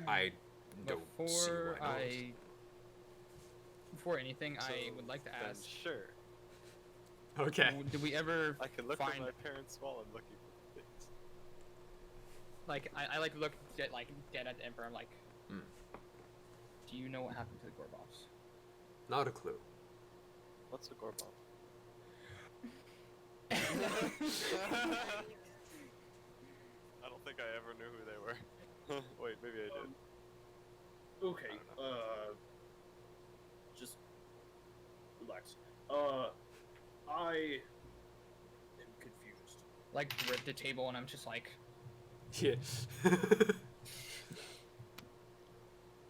that? I don't see Before why not. before anything, I So, would like to then ask: sure. Okay. Did we ever I can look find at my parents while I'm looking for things. like I like look dead at the Emperor? I'm like, Hmm. do you know what happened to the Gorbovs? Not a clue. What's a Gorbov? I don't think I ever knew who they were. Wait, maybe I did. Okay, just relax. I am confused. Like, grip the table, and I'm just like, Yeah.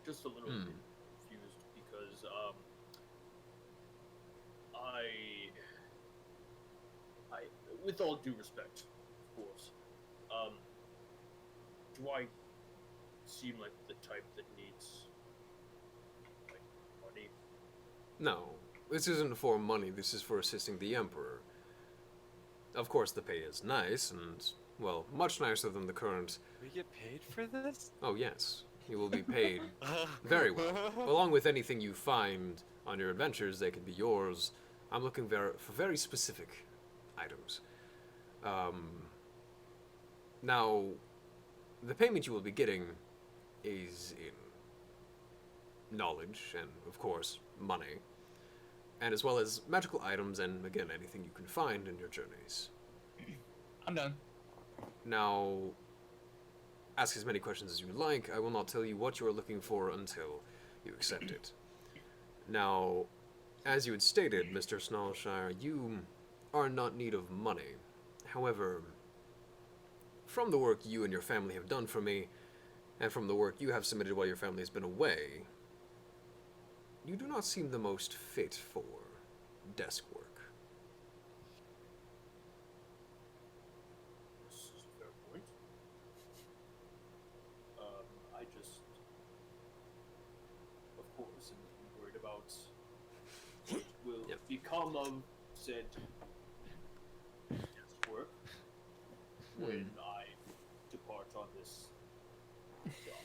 Just a little bit confused because, I, with all due respect, of course, do I seem like the type that needs, like, money? No, this isn't for money. This is for assisting the Emperor. Of course, the pay is nice, and, well, much nicer than the current... We get paid for this? Oh, yes. You will be paid very well. Along with anything you find on your adventures, they can be yours. I'm looking for very specific items. Now, the payment you will be getting is in knowledge and, of course, money, and as well as magical items and, again, anything you can find in your journeys. I'm done. Now, ask as many questions as you like. I will not tell you what you are looking for until you accept it. Now, as you had stated, Mr. Snarlshire, you are in not need of money. However, from the work you and your family have done for me, and from the work you have submitted while your family has been away, you do not seem the most fit for desk work. This is a fair point. I just, of course, am worried about what will Yep. become of said desk work when I depart on this job.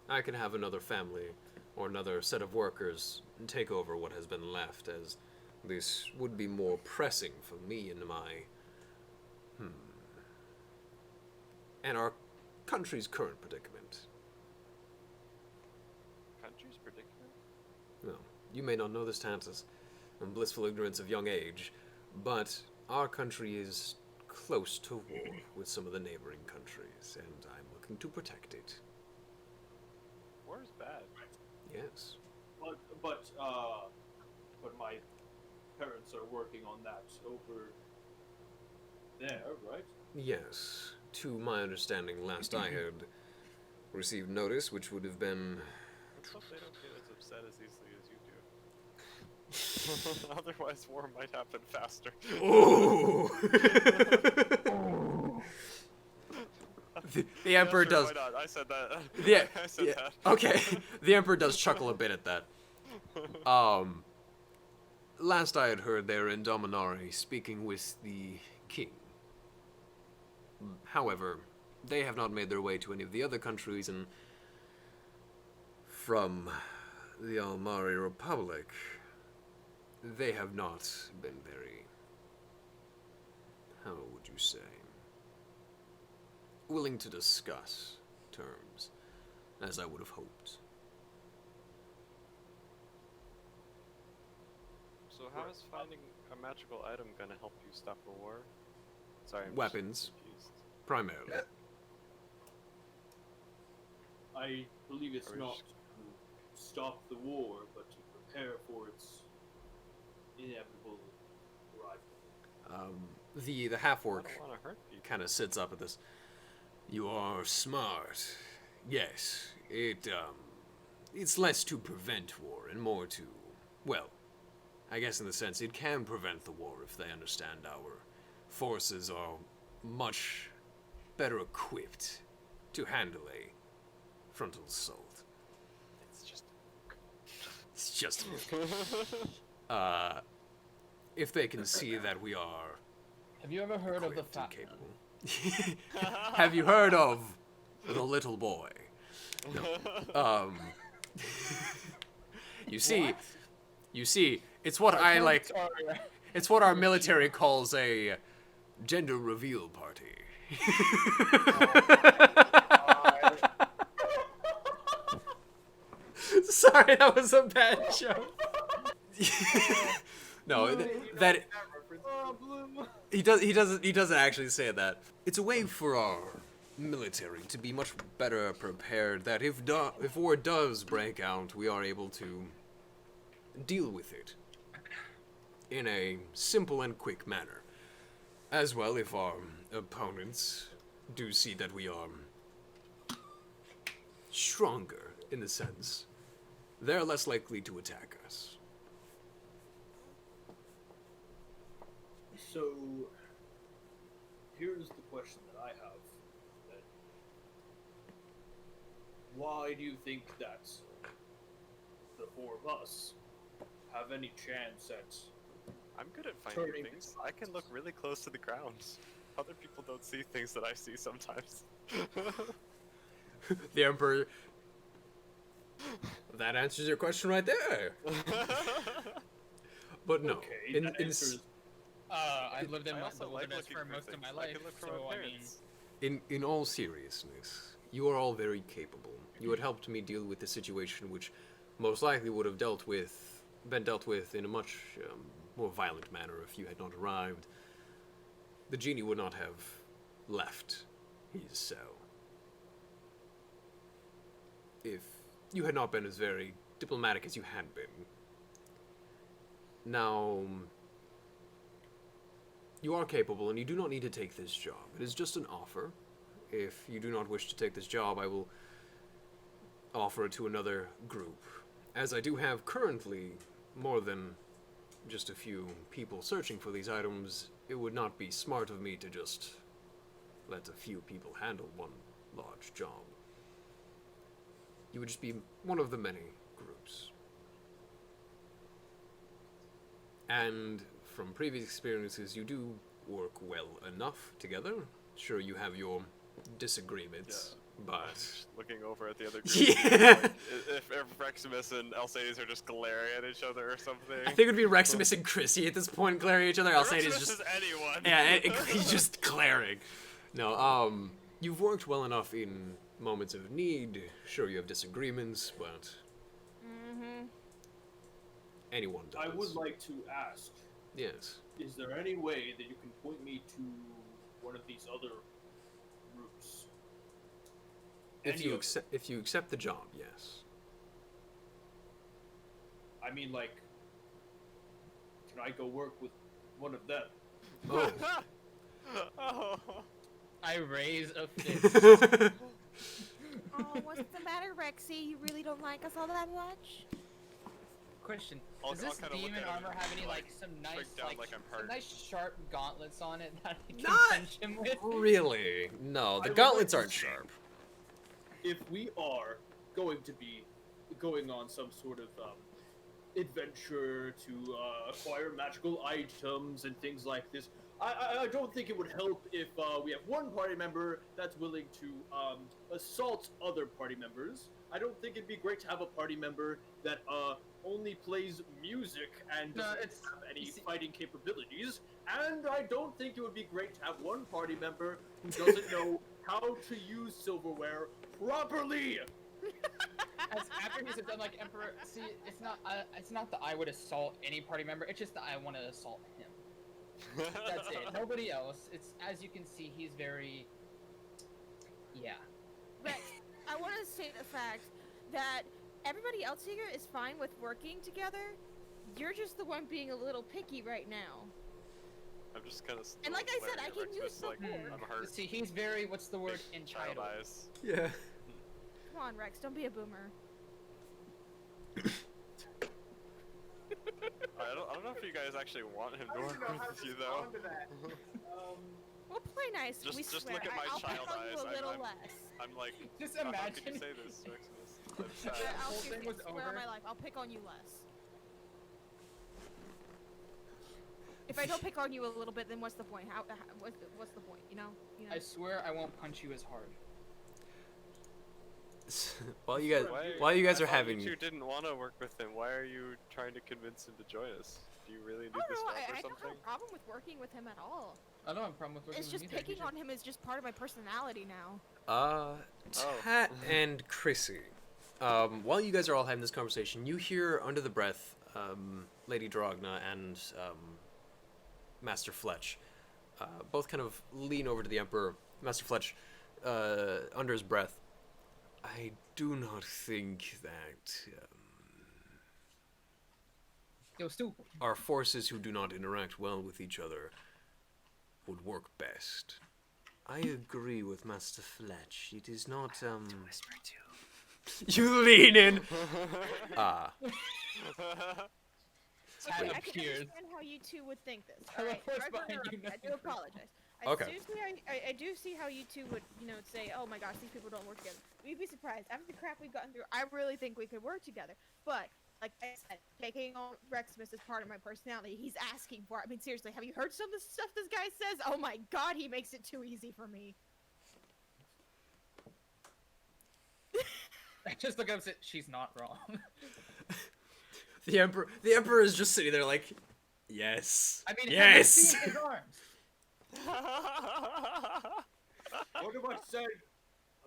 I can have another family or another set of workers take over what has been left, as this would be more pressing for me and my and our country's current predicament. Country's predicament? Well, you may not know this, Tantus, in blissful ignorance of young age, but our country is close to war with some of the neighboring countries, and I'm looking to protect it. War's bad. Yes. But my parents are working on that over there, right? Yes. To my understanding, last I had received notice, which would have been... Let's hope they don't get as upset as easily as you do. Otherwise, war might happen faster. Ooh! the Emperor Yeah, sure, does... Why not? I said that. Yeah, I said yeah, that. okay. The Emperor does chuckle a bit at that. Last I had heard, they were in Dominari speaking with the king. However, they have not made their way to any of the other countries, and from the Almari Republic, they have not been very, how would you say, willing to discuss terms, as I would have hoped. So how is finding a magical item gonna help you stop a war? Sorry, I'm just Weapons. confused. Primarily. I believe it's Are we not just- to stop the war, but to prepare for its inevitable arrival. The I half-orc don't want to hurt people. kind of sits up at this. You are smart. Yes, it's less to prevent war and more to, well, I guess in the sense it can prevent the war if they understand our forces are much better equipped to handle a frontal assault. It's just. It's just if they can see that we are Have you ever heard of the equipped and fat capable. Have you heard of the little boy? No. You see, it's what I like. Sorry. It's what our military calls a gender reveal party. Sorry, that was a bad joke. No, that he doesn't actually say that. It's a way for our military to be much better prepared, that if war does break out, we are able to deal with it in a simple and quick manner. As well, if our opponents do see that we are stronger, in the sense, they're less likely to attack us. So, here's the question that I have. Then. Why do you think that the four of us have any chance at... I'm good at finding Turning things. I can look really close to the ground. Other people don't see things that I see sometimes. The Emperor... That answers your question right there. But no, Okay, that answers... I've lived in I the also like wilderness looking for for most of things. my I life, can look for so my I mean, parents. in all seriousness, you are all very capable. You had helped me deal with the situation which most likely would have been dealt with in a much more violent manner if you had not arrived. The genie would not have left his cell if you had not been as very diplomatic as you had been. Now, you are capable, and you do not need to take this job. It is just an offer. If you do not wish to take this job, I will offer it to another group. As I do have currently more than just a few people searching for these items, it would not be smart of me to just let a few people handle one large job. You would just be one of the many groups. And from previous experiences, you do work well enough together. Sure, you have your disagreements, but... Looking over at the other group. Yeah! Like, if Reximus and Alcides are just glaring at each other or something. I think it would be Reximus and Chrissy at this point glaring at each other. Alcides Reximus is just... is anyone. Yeah, he's just glaring. No, you've worked well enough in moments of need. Sure, you have disagreements, but... Mm-hmm. Anyone does. I would like to ask, Yes. is there any way that you can point me to one of these other groups? If Any you of- accept the job, yes. I mean, like, can I go work with one of them? Oh. Oh. I raise a fist. Oh, what's the matter, Rexy? You really don't like us all that much? Question: I'll Does this kinda look demon at him armor and, have any like, some nice shrink down like I'm some hurt. nice sharp gauntlets on it that I can Not punch him with? Really? No, I the would gauntlets like to aren't see- sharp. If we are going to be going on some sort of adventure to acquire magical items and things like this, I don't think it would help if we have one party member that's willing to assault other party members. I don't think it'd be great to have a party member that only plays music and No, doesn't it's- have any you see- fighting capabilities. And I don't think it would be great to have one party member who doesn't know how to use silverware properly. After he's done like Emperor, see, it's not that I would assault any party member. It's just that I want to assault him. That's it. Nobody else. It's as you can see, he's very. Yeah. Rex, I want to state the fact that everybody else here is fine with working together. You're just the one being a little picky right now. I'm just kind of. And like I said, I can use like, support. I'm hurt. See, he's very what's the word Big child entitled. eyes. Yeah. Come on, Rex, don't be a boomer. I don't know if you guys actually want him to work with you though. We'll play nice. Just- we just swear. look at my I'll child pick on you eyes. a little I'm- less. I'm like, Just how could you imagine. say this, Reximus? I'm The sad. I'll whole seriously thing was swear on over. my life, I'll pick on you less. If I don't pick on you a little bit, then what's the point? What's the point? You know? I swear I won't punch you as hard. While you guys I are thought having you two didn't want to work with him. Why are you trying to convince him to join us? Do you really need I this don't know. job or I don't have something? a problem with working with him at all. I don't have a problem with working It's with just him either, picking he's on him is just part of my personality now. Oh. Tat and Chrissy. While you guys are all having this conversation, you hear under the breath Lady Drogna and Master Fletch both kind of lean over to the Emperor. Master Fletch under his breath, I do not think that Yo, Stu. our forces who do not interact well with each other would work best. I agree with Master Fletch. It is not, Whisper too. You lean in! Ah. Tad I can appears. understand how you two would think this. All right, Teleports sorry to behind you, interrupt. I do nothing. apologize. Okay. I do see how you two would, say, oh my gosh, these people don't work together. You'd be surprised. After the crap we've gotten through, I really think we could work together. But, like I said, taking on Reximus is part of my personality. He's asking for it. I mean, seriously, have you heard some of the stuff this guy says? Oh my god, he makes it too easy for me. I just look up and say, she's not wrong. The Emperor is just sitting there like, yes. I mean, yes! have you seen his arms? What am I saying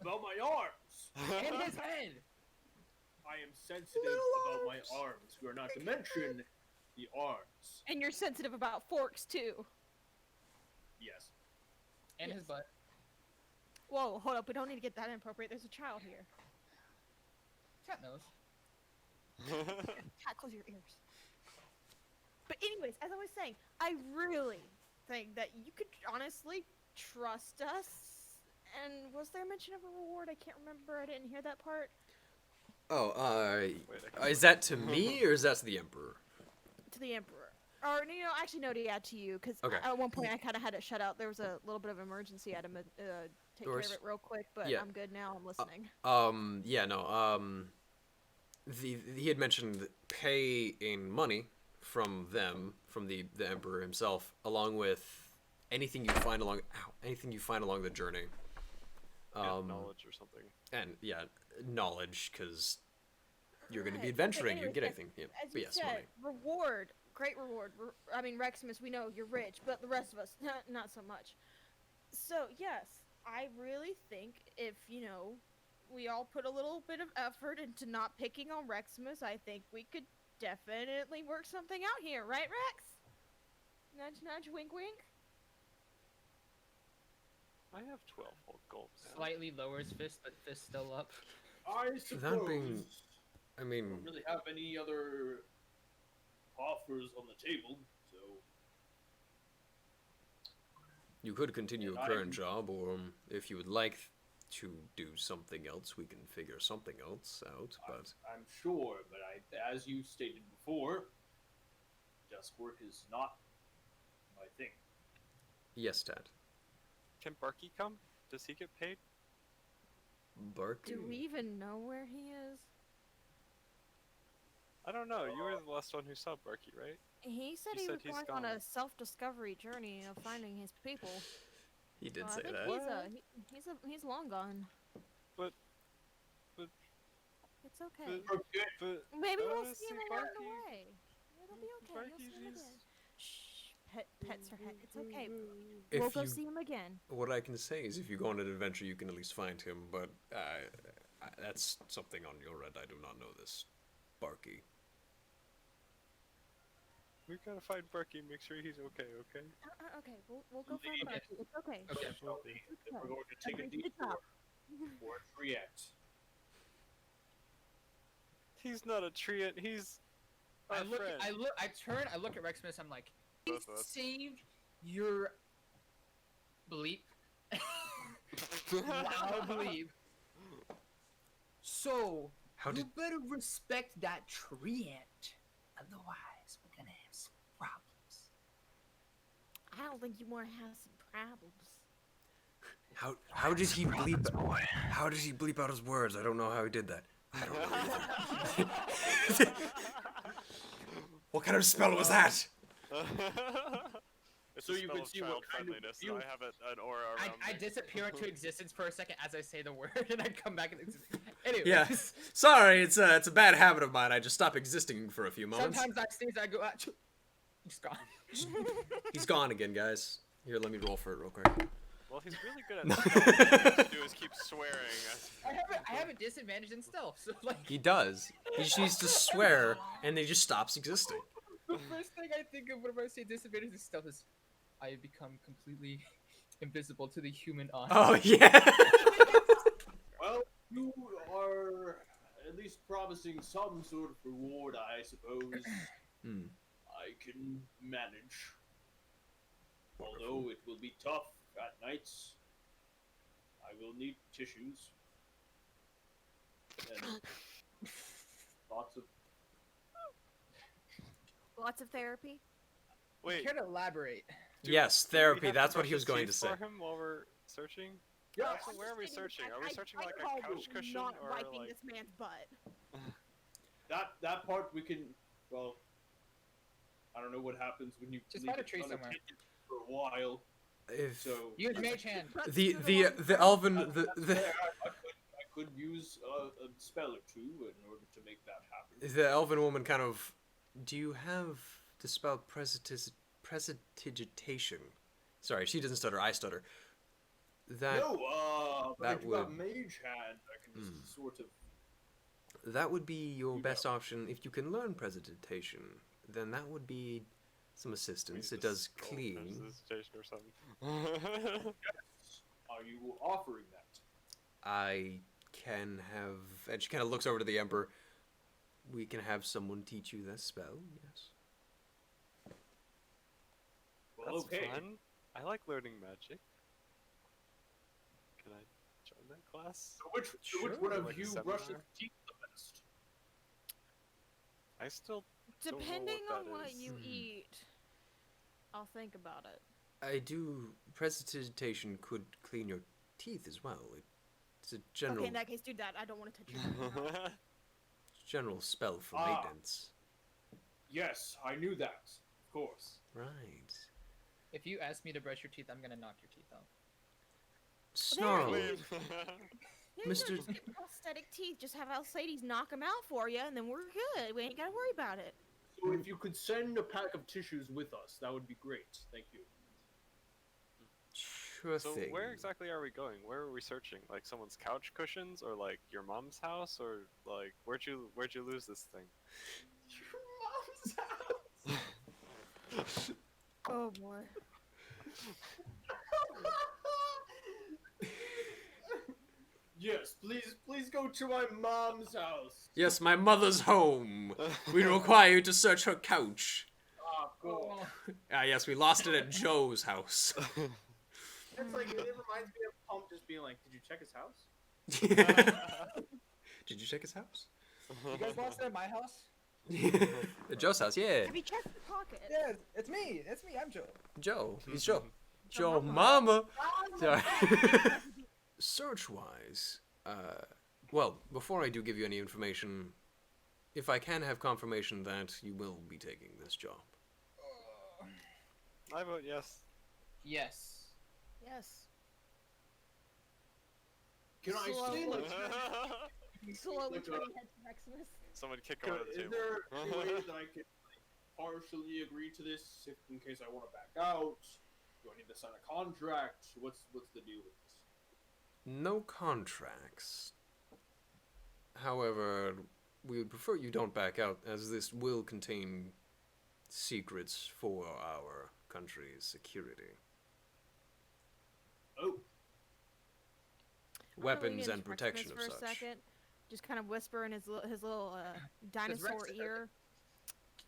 about my arms? And his head. I am sensitive about my arms. We are not to mention the arms. And you're sensitive about forks, too. Yes. And Yes. his butt. Whoa, hold up. We don't need to get that inappropriate. There's a child here. Cat knows. Cat, close your ears. But anyways, as I was saying, I really think that you could honestly trust us. And was there mention of a reward? I can't remember. I didn't hear that part. Oh, Wait, I can- is that to me or is that to the Emperor? To the Emperor. Or, actually, no, to add to you. Because Okay. at one point I kind of had it shut out. There was a little bit of emergency. I had to take care of Course. it real quick. But Yeah. I'm good now. I'm listening. Yeah, no, he had mentioned pay in money from them, from the Emperor himself, along with anything you find along the journey. Yeah, knowledge or something. And yeah, knowledge, because you're going to be Right. adventuring. Okay, You get anyways, anything. Yeah. As But you yes, said, money. reward, great reward. I mean, Reximus, we know you're rich, but the rest of us, not so much. So yes, I really think if we all put a little bit of effort into not picking on Reximus, I think we could definitely work something out here, right, Rex? Nudge, nudge, wink, wink. I have 12 whole gold now. Slightly lowers fist, but fist still up. I suppose. That being, I I mean, don't really have any other offers on the table, so you could continue And a current I'm- job, or if you would like to do something else, we can figure something else out. But I'm sure. But as you stated before, desk work is not my thing. yes, Dad. Can Barky come? Does he get paid? Barky. Do we even know where he is? I don't know. You were the last one who saw Barky, right? He said You he said was he's going on a gone. self-discovery journey of finding his people. He did I say think that. he's long gone. But It's okay. Okay. but Maybe we'll wanna see him see along the Barky. way. It'll be okay. You'll Barky's see him just- again. Shh. Pets are heck. It's okay. If We'll go you- see him again. What I can say is, if you go on an adventure, you can at least find him. But that's something on your end. I do not know this, Barky. We gotta find Barky and make sure he's okay, okay? Okay, we'll go find Leave Barky. it. It's okay. Okay. Shelby, if we're going to take a Good detour job. for a treant. He's not a treant, he's our friend. I look at Reximus, I'm like, Both of us. save your bleep. Wow, bleep. So, How you did? better respect that treant. Otherwise, we're gonna have some problems. I don't think you want to have some problems. How did he bleep? How did he bleep out his words? I don't know how he did that. I don't know. What kind of spell was that? It's So a you spell can of see what child kind of friendliness. view- I have an aura around I me. disappear into existence for a second as I say the word, and I come back into existence. Anyways, Yeah. Sorry, it's a bad habit of mine. I just stop existing for a few moments. sometimes I sneeze, I go, just gone. He's gone again, guys. Here, let me roll for it real quick. Well, he's really good at stealth. All he has to do is keep swearing. I have a disadvantage in stealth, so like He does. He just needs to swear, and then he just stops existing. the first thing I think of whenever I say disadvantage in stealth is I become completely invisible to the human eye. Oh yeah. Well, you are at least promising some sort of reward, I suppose. Hmm. I can manage. Although it will be tough at nights. I will need tissues. And lots of Lots of therapy. Wait. Care to elaborate? Yes, do we therapy. have to That's what brush he was his going to teeth say. for him while we're searching? yeah. Also, where are we searching? Are we searching like a couch cushion not or wiping like? this man's butt. That part we can. Well, I don't know what happens when you Just leave find a it tree somewhere. unattended for a while. If So Use mage hand. the elven the I could use a spell or two in order to make that happen. the elven woman kind of. Do you have the spell prestidigitation? Sorry, she doesn't stutter. I stutter. That No, but that I do have would- mage hand. I can just sort of. that would be your You best know. option if you can learn prestidigitation. Then that would be some assistance. It does clean. Presentation or something. Are you offering that? I can have, and she kind of looks over to the emperor. We can have someone teach you that spell. Yes. Well, That's okay. fun. I like learning magic. Can I join that class? So which Sure, one of like a you seminar. brushes teeth the best? I still Don't know Depending what on that what is. you eat, I'll think about it. I do. Prestidigitation could clean your teeth as well. It's a general Okay, in that case, do that. I don't want to touch your teeth. general spell for Ah. maintenance. Yes, I knew that. Of course. Right. If you ask me to brush your teeth, I'm gonna knock your teeth out. Snarl. Leave. Yeah, Mr. No, just get prosthetic teeth. Just have Alcides knock them out for you, and then we're good. We ain't gotta worry about it. So if you could send a pack of tissues with us, that would be great. Thank you. Sure So thing. where exactly are we going? Where are we searching? Like someone's couch cushions, or like your mom's house, or like where'd you lose this thing? Your mom's house. Oh boy. Yes, please go to my mom's house. Yes, my mother's home. We require you to search her couch. Ah, cool. Ah, yes, we lost it at Joe's house. It's like it reminds me of Pump just being like, "Did you check his house?" Did you check his house? You guys lost it at my house? At Joe's house, yeah. Have you checked the pocket? Yeah, it's me. It's me. I'm Joe. Joe. He's Joe. Your Joe, mama. mama. Sorry. Search-wise, well, before I do give you any information, if I can have confirmation that you will be taking this job. I vote yes. Yes. Yes. Can I Slow. stay like? Slowly Like, turning head to Maximus. Someone kick him out of the Is table. there any way that I could like, partially agree to this, if in case I want to back out? Do I need to sign a contract? What's the deal with this? No contracts. However, we would prefer you don't back out, as this will contain secrets for our country's security. Oh, I'm gonna lean Weapons into and protection of Maximus for such. a second. Just kind of whisper in his little dinosaur Rex- ear.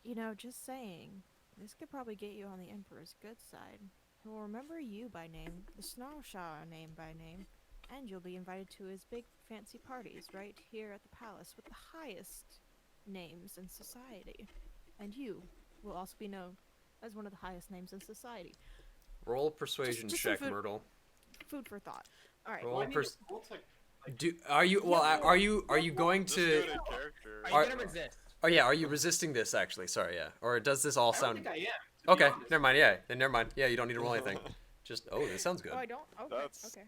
You know, just saying. This could probably get you on the Emperor's good side. He'll remember you by name, the Snarlshaw name by name, and you'll be invited to his big fancy parties right here at the palace with the highest names in society. And you will also be known as one of the highest names in society. Roll persuasion just check, some food. Myrtle. Food for thought. All right. Roll well, I need pers- a roll tech. Are you are you going Just do to? it in character. Are Are- you gonna resist? Oh yeah, are you resisting this actually? Sorry, yeah. Or does this all I don't sound? think I am. To be Okay, honest. never mind. Yeah, then never mind. Yeah, you don't need to roll anything. Just this sounds good. Oh, I don't? Okay. That's- Okay.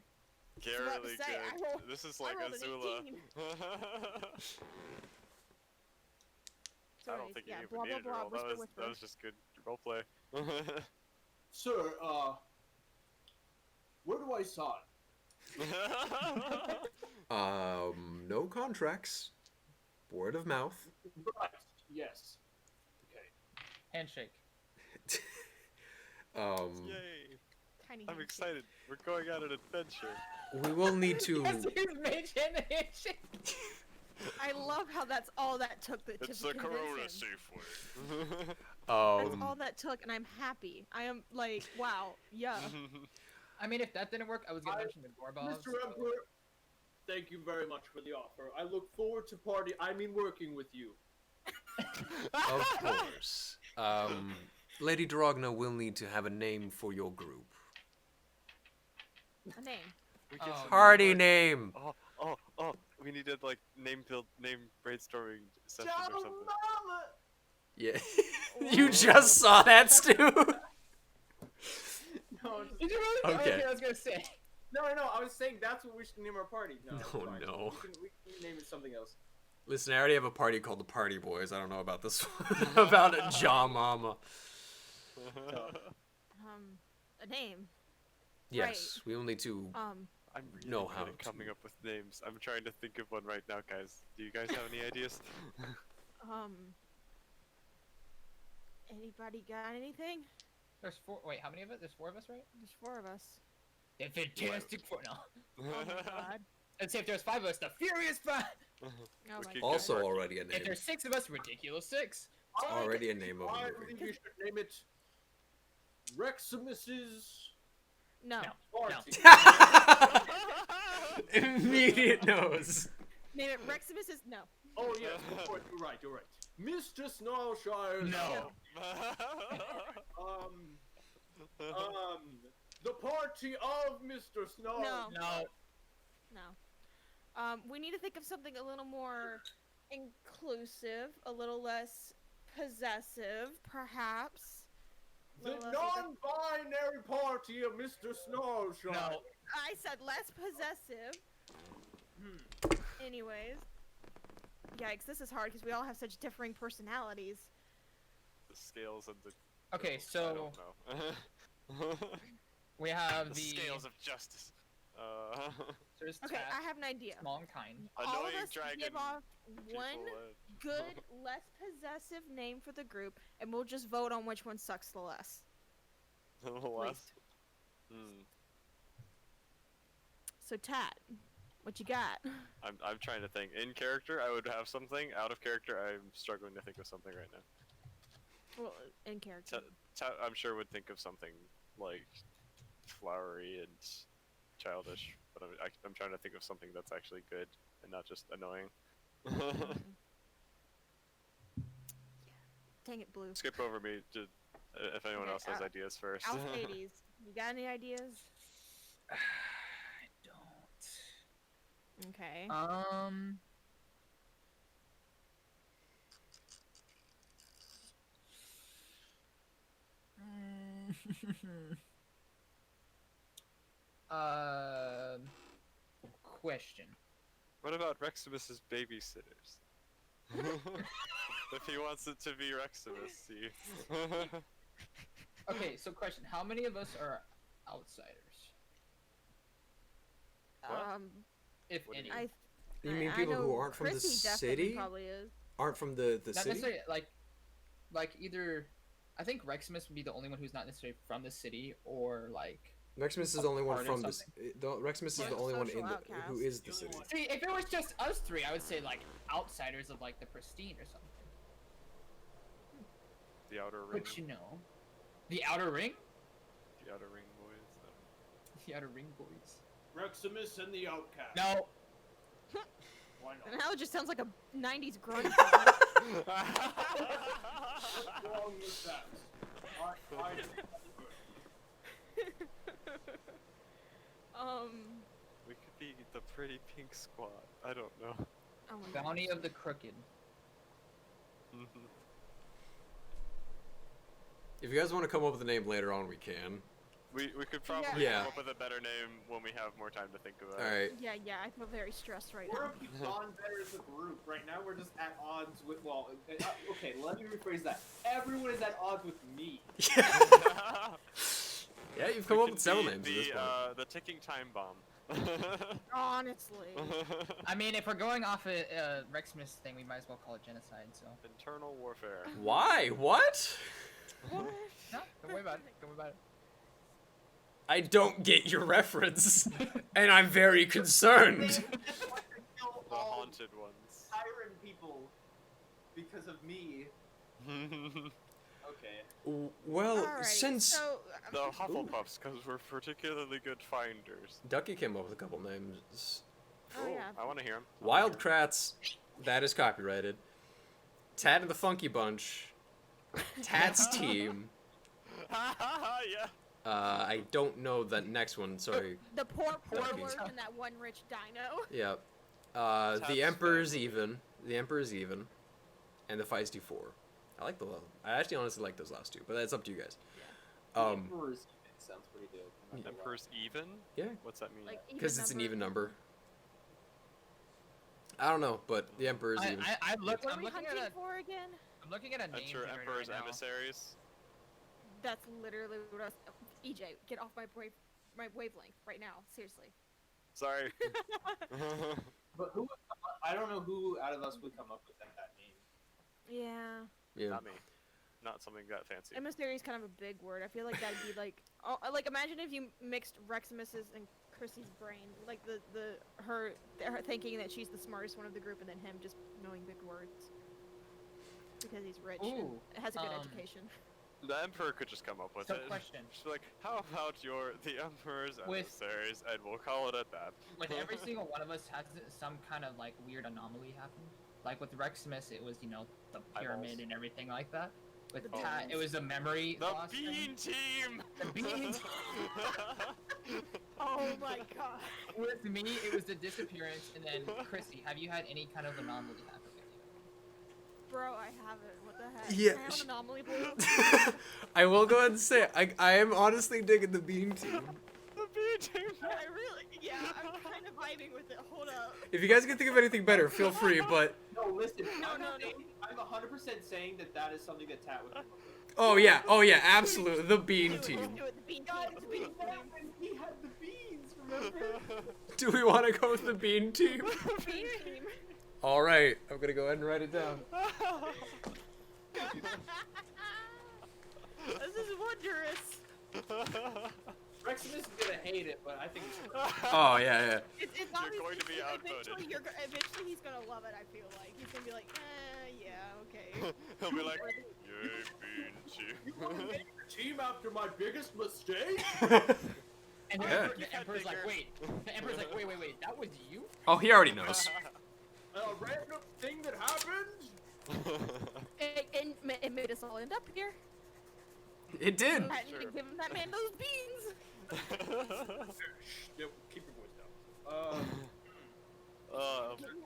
Really to say, good. I rolled- This is I like rolled an Azula. 18. I Sorry. don't think Yeah, you even blah, blah, needed blah, a roll. whisper, That whisper. was just good roleplay. Sir, where do I sign? No contracts. Word of mouth. Right. Yes. Okay. Handshake. Um, Yay! Tiny I'm handshake. excited. We're going on an adventure. we will need to. That's his mage animation. I love how that's all that took to It's the convince Corona him. safe word. That's all that took, and I'm happy. I am like, wow, yeah. I mean, if that didn't work, I was gonna mention the Gorbals. Mr. Emperor, thank you very much for the offer. I look forward to working with you. Of course. Lady Drogna will need to have a name for your group. A name. We Oh, get some Party like- name. Oh! We needed like name brainstorming session or something. Yeah. You just saw that, Stu. No, Did you really? Okay. I was gonna say. no, I was saying that's what we should name our party. No, it's Oh, fine. no. We can name it something else. Listen, I already have a party called the Party Boys. I don't know about this one. About a Jaw Mama. A name. Yes, we will need to. I'm really know good how at to- coming up with names. I'm trying to think of one right now, guys. Do you guys have any ideas? Anybody got anything? There's 4. Wait, how many of it? There's 4 of us, right? There's 4 of us. The Fantastic Four. No. Oh my god. Let's say if there's 5 of us, the Furious 5. Oh We my keep god. Also, Marky. already a name. If there's 6 of us, Ridiculous 6. It's already a name of a I movie. believe we should name it Reximus's No. Party. Immediate nose. Name it Reximus is no. Oh yes, of course, you're right. Mr. Snarlshire's No. the party of Mr. Snarl. No. No. No. We need to think of something a little more inclusive, a little less possessive, perhaps. The Little less non-binary party of Mr. Snarlshire. No. I said less possessive. Anyways. Yikes, this is hard because we all have such differing personalities. The scales and the. Okay, I so don't know. we have the the scales of justice. There's Okay, Tat, I have an idea. small and kind. All of Annoying us dragon. give off one people, good, less possessive name for the group, and we'll just vote on which one sucks the less. the last. Hmm. So, Tat, what you got? I'm trying to think. In character, I would have something. Out of character, I'm struggling to think of something right now. Well, in character. I'm sure would think of something like flowery and childish, but I'm trying to think of something that's actually good and not just annoying. Dang it, Blue. Skip over me if anyone Okay, else has ideas first. Alcides, you got any ideas? I don't. Okay. Question. What about Reximus's babysitters? If he wants it to be Reximus, see. Okay, so question. How many of us are outsiders? What? If What do any. you I. You mean I people who know aren't from the Chrissy definitely city? Probably is. Aren't from the Not city? necessarily like either. I think Reximus would be the only one who's not necessarily from the city, or like. Reximus is the only one Part of from this. Reximus is Like the only one in social the who outcast. is the city. See, if it was just us 3, I would say like outsiders of like the Pristine or something. The Outer Ring. But you know, the Outer Ring, The Outer Ring boys. the Outer Ring boys. Reximus and the Outcast. No, Why And not? now it just sounds like a 90s grunge. What's wrong with that? We could be the Pretty Pink Squad. I don't know. Oh my god. Bounty of the Crooked. If you guys want to come up with a name later on, we can. We could probably Yeah. come up with a better name when we have more time to think about it. All right. Yeah, I feel very stressed right We're now. on better as a group. Right now, we're just at odds with. Well, okay, let me rephrase that. Everyone is at odds with me. Yeah, you've come We up can with several be names at this point. The ticking time bomb. Honestly. I mean, if we're going off a Reximus thing, we might as well call it genocide. So Internal warfare. Why? What? What? no, don't worry about it. Don't worry about it. I don't get your reference, and I'm very concerned. Kill The all haunted ones. siren people because of me. Okay. Well, Alrighty, since so The Hufflepuffs, because we're particularly good finders. Ducky came up with a couple names. Oh, yeah. I want to hear him. Wildcrats, that is copyrighted. Tad and the Funky Bunch, Tad's team. Yeah. I don't know the next one. Sorry. the poor Ducky. poor and that one rich dino. Yeah. Tad's The Emperor's family. even. The Emperor's even. And the Feisty Four. I like I actually honestly like those last two, but that's up to you guys. Emperor's sounds pretty dope. I'm not gonna lie. Emperor's even? Yeah. What's that mean? Like Because it's an even number. I don't know, but the Emperor's even. I'm What are looking we at hunting a for again? I'm looking at a name That's your generator Emperor's right now. emissaries. That's literally what I was. EJ, get off my wavelength right now. Seriously. Sorry. But who? I don't know who out of us would come up with that name. Yeah. Yeah. Not me. Not something that fancy. Emissary is kind of a big word. I feel like that'd be like, oh, like imagine if you mixed Reximus's and Chrissy's brain, like her thinking that she's the smartest one of the group, and then him just knowing big words because he's rich and Ooh, has a good education. The Emperor could just come up with So it. question. Just be like, how about the Emperor's With- emissaries, and we'll call it at that. When every single one of us has some kind of like weird anomaly happen. Like with Reximus, it was the pyramid Eyeballs. and everything like that. With The Tad, beans. it was a memory The loss thing. Bean Team! The Bean Oh my god. With me, it was the disappearance, and then Chrissy, have you had any kind of anomaly happen with you? Bro, I haven't. What the heck? Yeah, I have an anomaly blue. I will go ahead and say I am honestly digging the Bean Team. The Bean Team! I really, yeah, I'm kind of vibing with it. Hold up. If you guys can think of anything better, feel free. But No, listen. No, I'm no, not no. saying- I'm 100% saying that is something that Tat would come up with. oh yeah, absolutely, the Bean Let's Team. do it. The bean team. The bean team. He had the beans, remember? Do we want to go with the Bean Team? Bean team. All right, I'm gonna go ahead and write it down. This is wondrous. Reximus is gonna hate it, but I think it's Oh yeah. It's You're obvious- going to be eventually, outvoted. eventually he's gonna love it. I feel like he's gonna be like, yeah, okay. He'll be like, yay, Bean You want to Team. make your team after my biggest mistake? And the, Yeah. the Emperor's like, wait. The Emperor's like, wait, that was you? Oh, he already knows. A random thing that happened? It made us all end up here. It did. I didn't even give him that man those beans. Yeah, keep your voice down.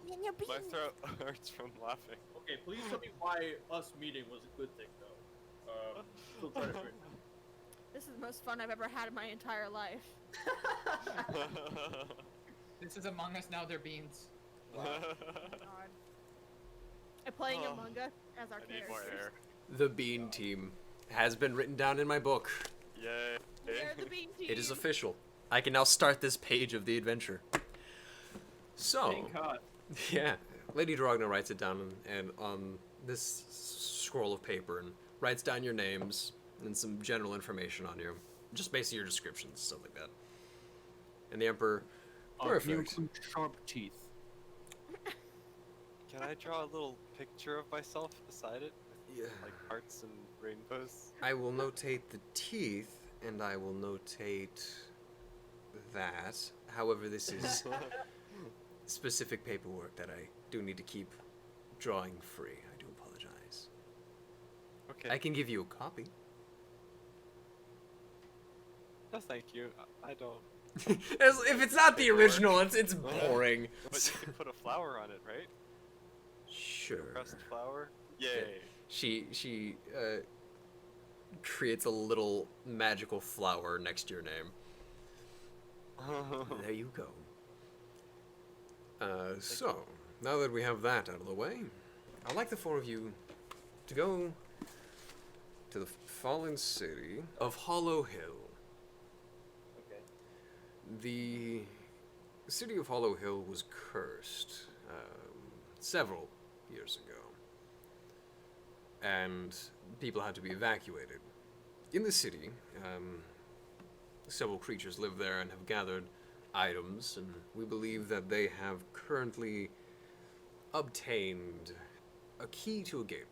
Give me your beans. My throat hurts from laughing. Okay, please tell me why us meeting was a good thing, though. Still trying to figure it This is the most fun I've ever had in my entire life. This is Among Us, now they're beans. God. I'm playing Oh. Among Us as our I need more characters. air. The Bean Team has been written down in my book. Yay. They're the bean team. It is official. I can now start this page of the adventure. So, Thank God. yeah, Lady Drogna writes it down and on this scroll of paper and writes down your names and some general information on you. Just basically your descriptions, stuff like that. And the Emperor, perfect. Sharp teeth. Can I draw a little picture of myself beside it? Yeah. Like hearts and rainbows? I will notate the teeth, and I will notate that. However, this is specific paperwork that I do need to keep drawing free. I do apologize. Okay. I can give you a copy. No, thank you. I don't. If it's not the original, it's boring. But you can put a flower on it, right? Sure. Pressed flower? Yay. She creates a little magical flower next to your name. There you go. So, now that we have that out of the way, I'd like the four of you to go to the fallen city of Hollow Hill. Okay. The city of Hollow Hill was cursed several years ago, and people had to be evacuated. In the city, several creatures live there and have gathered items, and we believe that they have currently obtained a key to a gateway.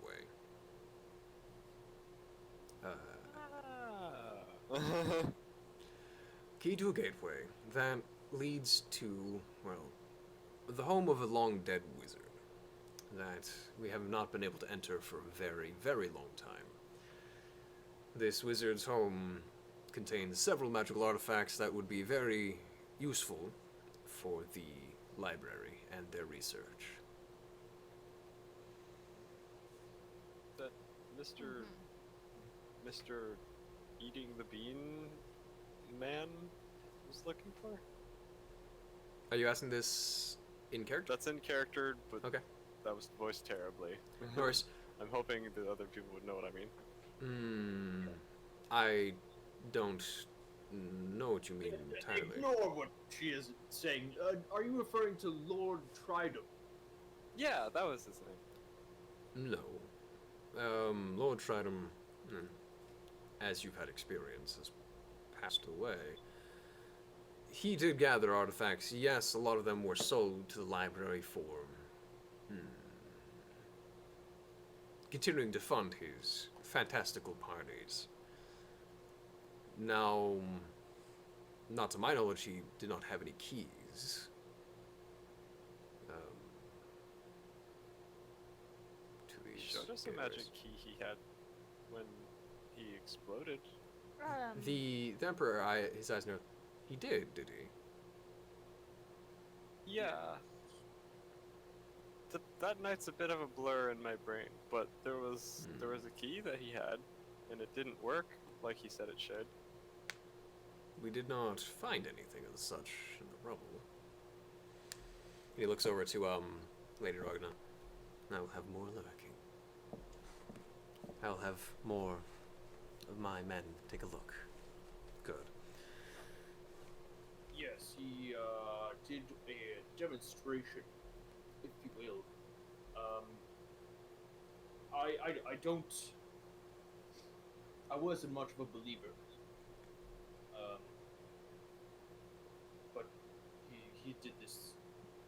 Key to a gateway that leads to, well, the home of a long dead wizard that we have not been able to enter for a very, very long time. This wizard's home contains several magical artifacts that would be very useful for the library and their research. That Mr. Mr. Eating the Bean man was looking for? Are you asking this in character? That's in character, but Okay. that was voiced terribly. No worries. I'm hoping the other people would know what I mean. I don't know what you mean entirely. Ignore what she is saying. Are you referring to Lord Tridom? Yeah, that was his name. No. Lord Tridom, as you've had experience, has passed away. He did gather artifacts. Yes, a lot of them were sold to the library for continuing to fund his fantastical parties. Now, not to my knowledge, he did not have any keys. To He these showed us a gateways. magic key he had when he exploded. The Emperor, his eyes know. He did he? Yeah. That night's a bit of a blur in my brain, but there was a key that he had, and it didn't work like he said it should. We did not find anything of such in the rubble. He looks over to Lady Ragna. I will have more lurking. I'll have more of my men take a look. Good. Yes, he did a demonstration, if you will. I don't. I wasn't much of a believer. But he did this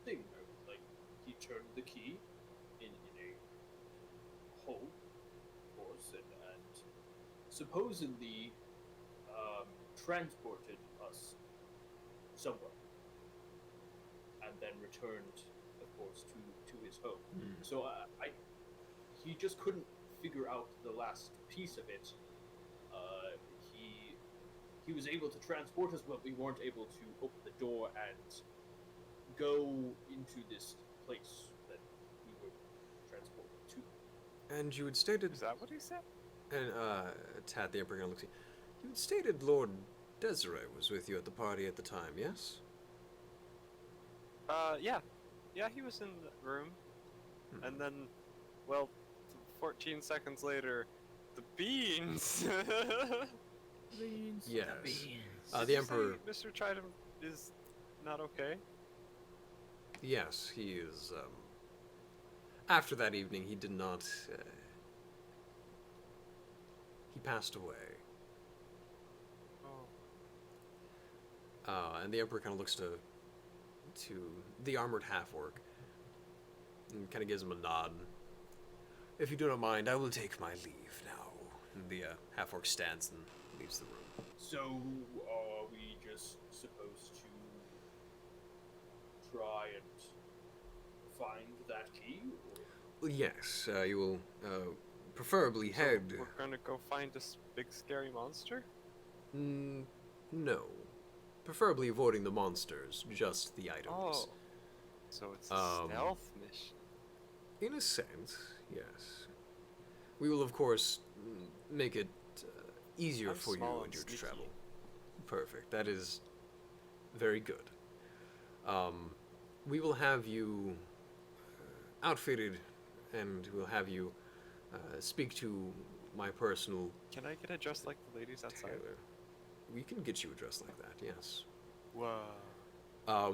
thing, like he turned the key in a hole, of course, and supposedly transported us somewhere, and then returned, of course, to his home. So he just couldn't figure out the last piece of it. He was able to transport us, but we weren't able to open the door and go into this place that we were transported to. And you had stated, Is that what he said? and Tad the Emperor looks at you. You had stated Lord Desiree was with you at the party at the time, yes? Yeah. Yeah, he was in the room. And then, well, 14 seconds later, the beans! Yes. Did The you Emperor. say Mr. Tridom is not okay? Yes, he is. After that evening, he did not. He passed away. Oh. And the Emperor kind of looks to the armored half-orc and kind of gives him a nod. If you do not mind, I will take my leave now. And the half-orc stands and leaves the room. So are we just supposed to try and find that key? Or? Well, yes, you will preferably head. So we're gonna go find this big scary monster? No. Preferably avoiding the monsters, just the items. Oh. So it's a stealth mission. In a sense, yes. We will, of course, make it easier I'm for you small and you to sneaky. travel. Perfect. That is very good. We will have you outfitted, and we'll have you speak to my personal Can I get it dressed like the ladies outside? tailor. We can get you a dress like that, yes. Whoa.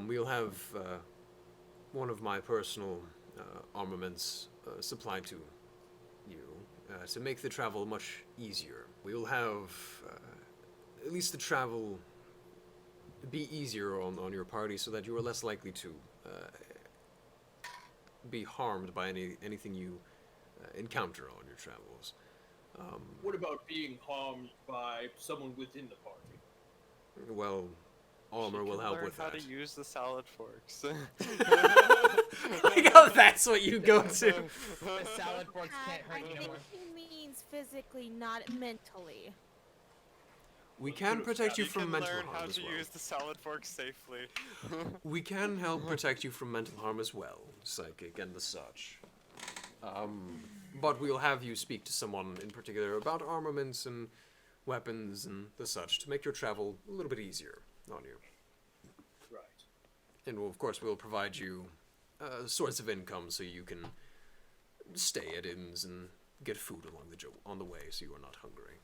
We'll have one of my personal armaments supplied to you to make the travel much easier. We'll have at least the travel be easier on your party so that you are less likely to be harmed by anything you encounter on your travels. What about being harmed by someone within the party? Well, armor She will can help learn with how that. to use the salad forks. Like how that's what you go to. The salad forks can't I hurt you no think more. he means physically, not mentally. We can protect you from can mental learn harm how as to well. use the salad fork safely. We can help protect you from mental harm as well, psychic and the such. But we'll have you speak to someone in particular about armaments and weapons and the such to make your travel a little bit easier on you. Right. And of course, we'll provide you a source of income so you can stay at inns and get food on the way so you are not hungry.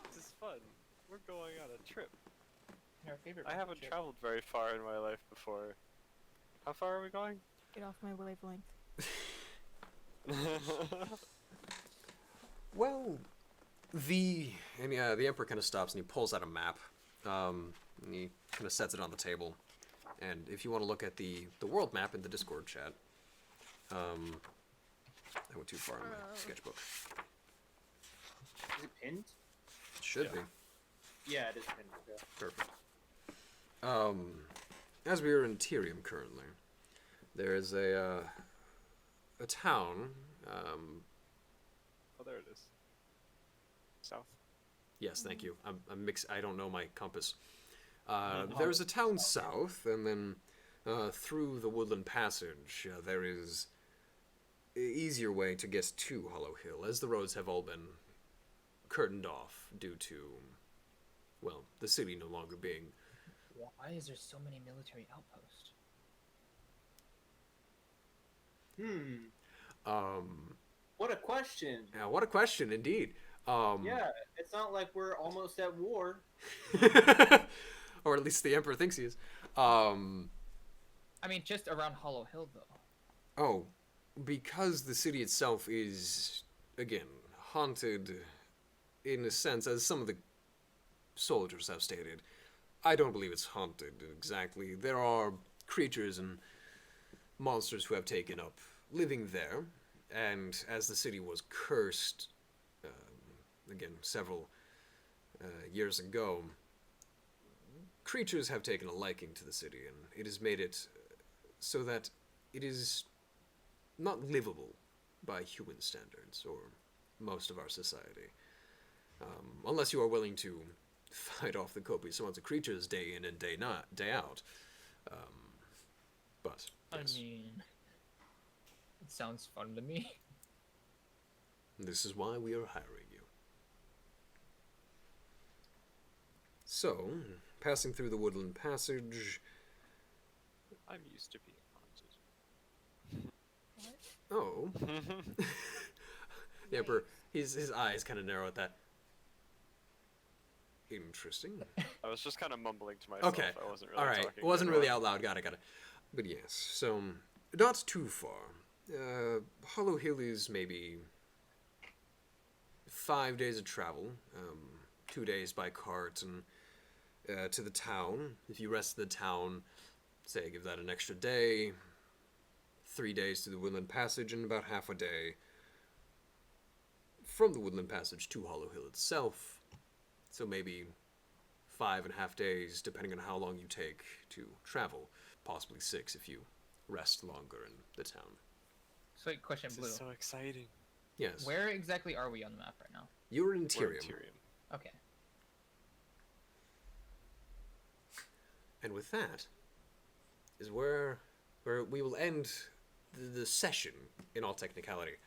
This is fun. We're going on a trip. Our favorite. I haven't chip. traveled very far in my life before. How far are we going? Get off my wavelength. Well, the emperor kind of stops and he pulls out a map. And he kind of sets it on the table. And if you want to look at the world map in the Discord chat, I went too far in my sketchbook. Is it pinned? It should be. Yeah, it is pinned. Yeah. Perfect. As we are in Tyrium currently, there is a town. Oh, there it is. South. Yes, thank you. I'm mixed. I don't know my compass. There's a town south, and then through the Woodland Passage, there is an easier way to get to Hollow Hill, as the roads have all been curtained off due to, well, the city no longer being. Why is there so many military outposts? What a question. Yeah, what a question, indeed. Yeah, it's not like we're almost at war. Or at least the Emperor thinks he is. I mean, just around Hollow Hill, though. Oh, because the city itself is, again, haunted in a sense, as some of the soldiers have stated. I don't believe it's haunted exactly. There are creatures and monsters who have taken up living there, and as the city was cursed, again, several years ago, creatures have taken a liking to the city, and it has made it so that it is not livable by human standards, or most of our society. Unless you are willing to fight off the copious amounts of creatures day in and day out. But yes. I mean, it sounds fun to me. This is why we are hiring you. So, passing through the Woodland Passage. I'm used to being haunted. Oh. The Emperor, his eyes kind of narrow at that. Interesting. I was just kind of mumbling to myself. Okay. I wasn't really All right. talking. It wasn't to really anyone. out loud. Got it. But yes. So, not too far. Hollow Hill is maybe 5 days of travel. 2 days by cart and to the town. If you rest in the town, say give that an extra day. 3 days to the Woodland Passage and about half a day from the Woodland Passage to Hollow Hill itself. So maybe 5.5 days, depending on how long you take to travel. Possibly 6 if you rest longer in the town. So, wait, question, This Blue. is so exciting. Yes. Where exactly are we on the map right now? You're in We're in Tyrium. Tyrium. Okay. And with that is where we will end the session in all technicality.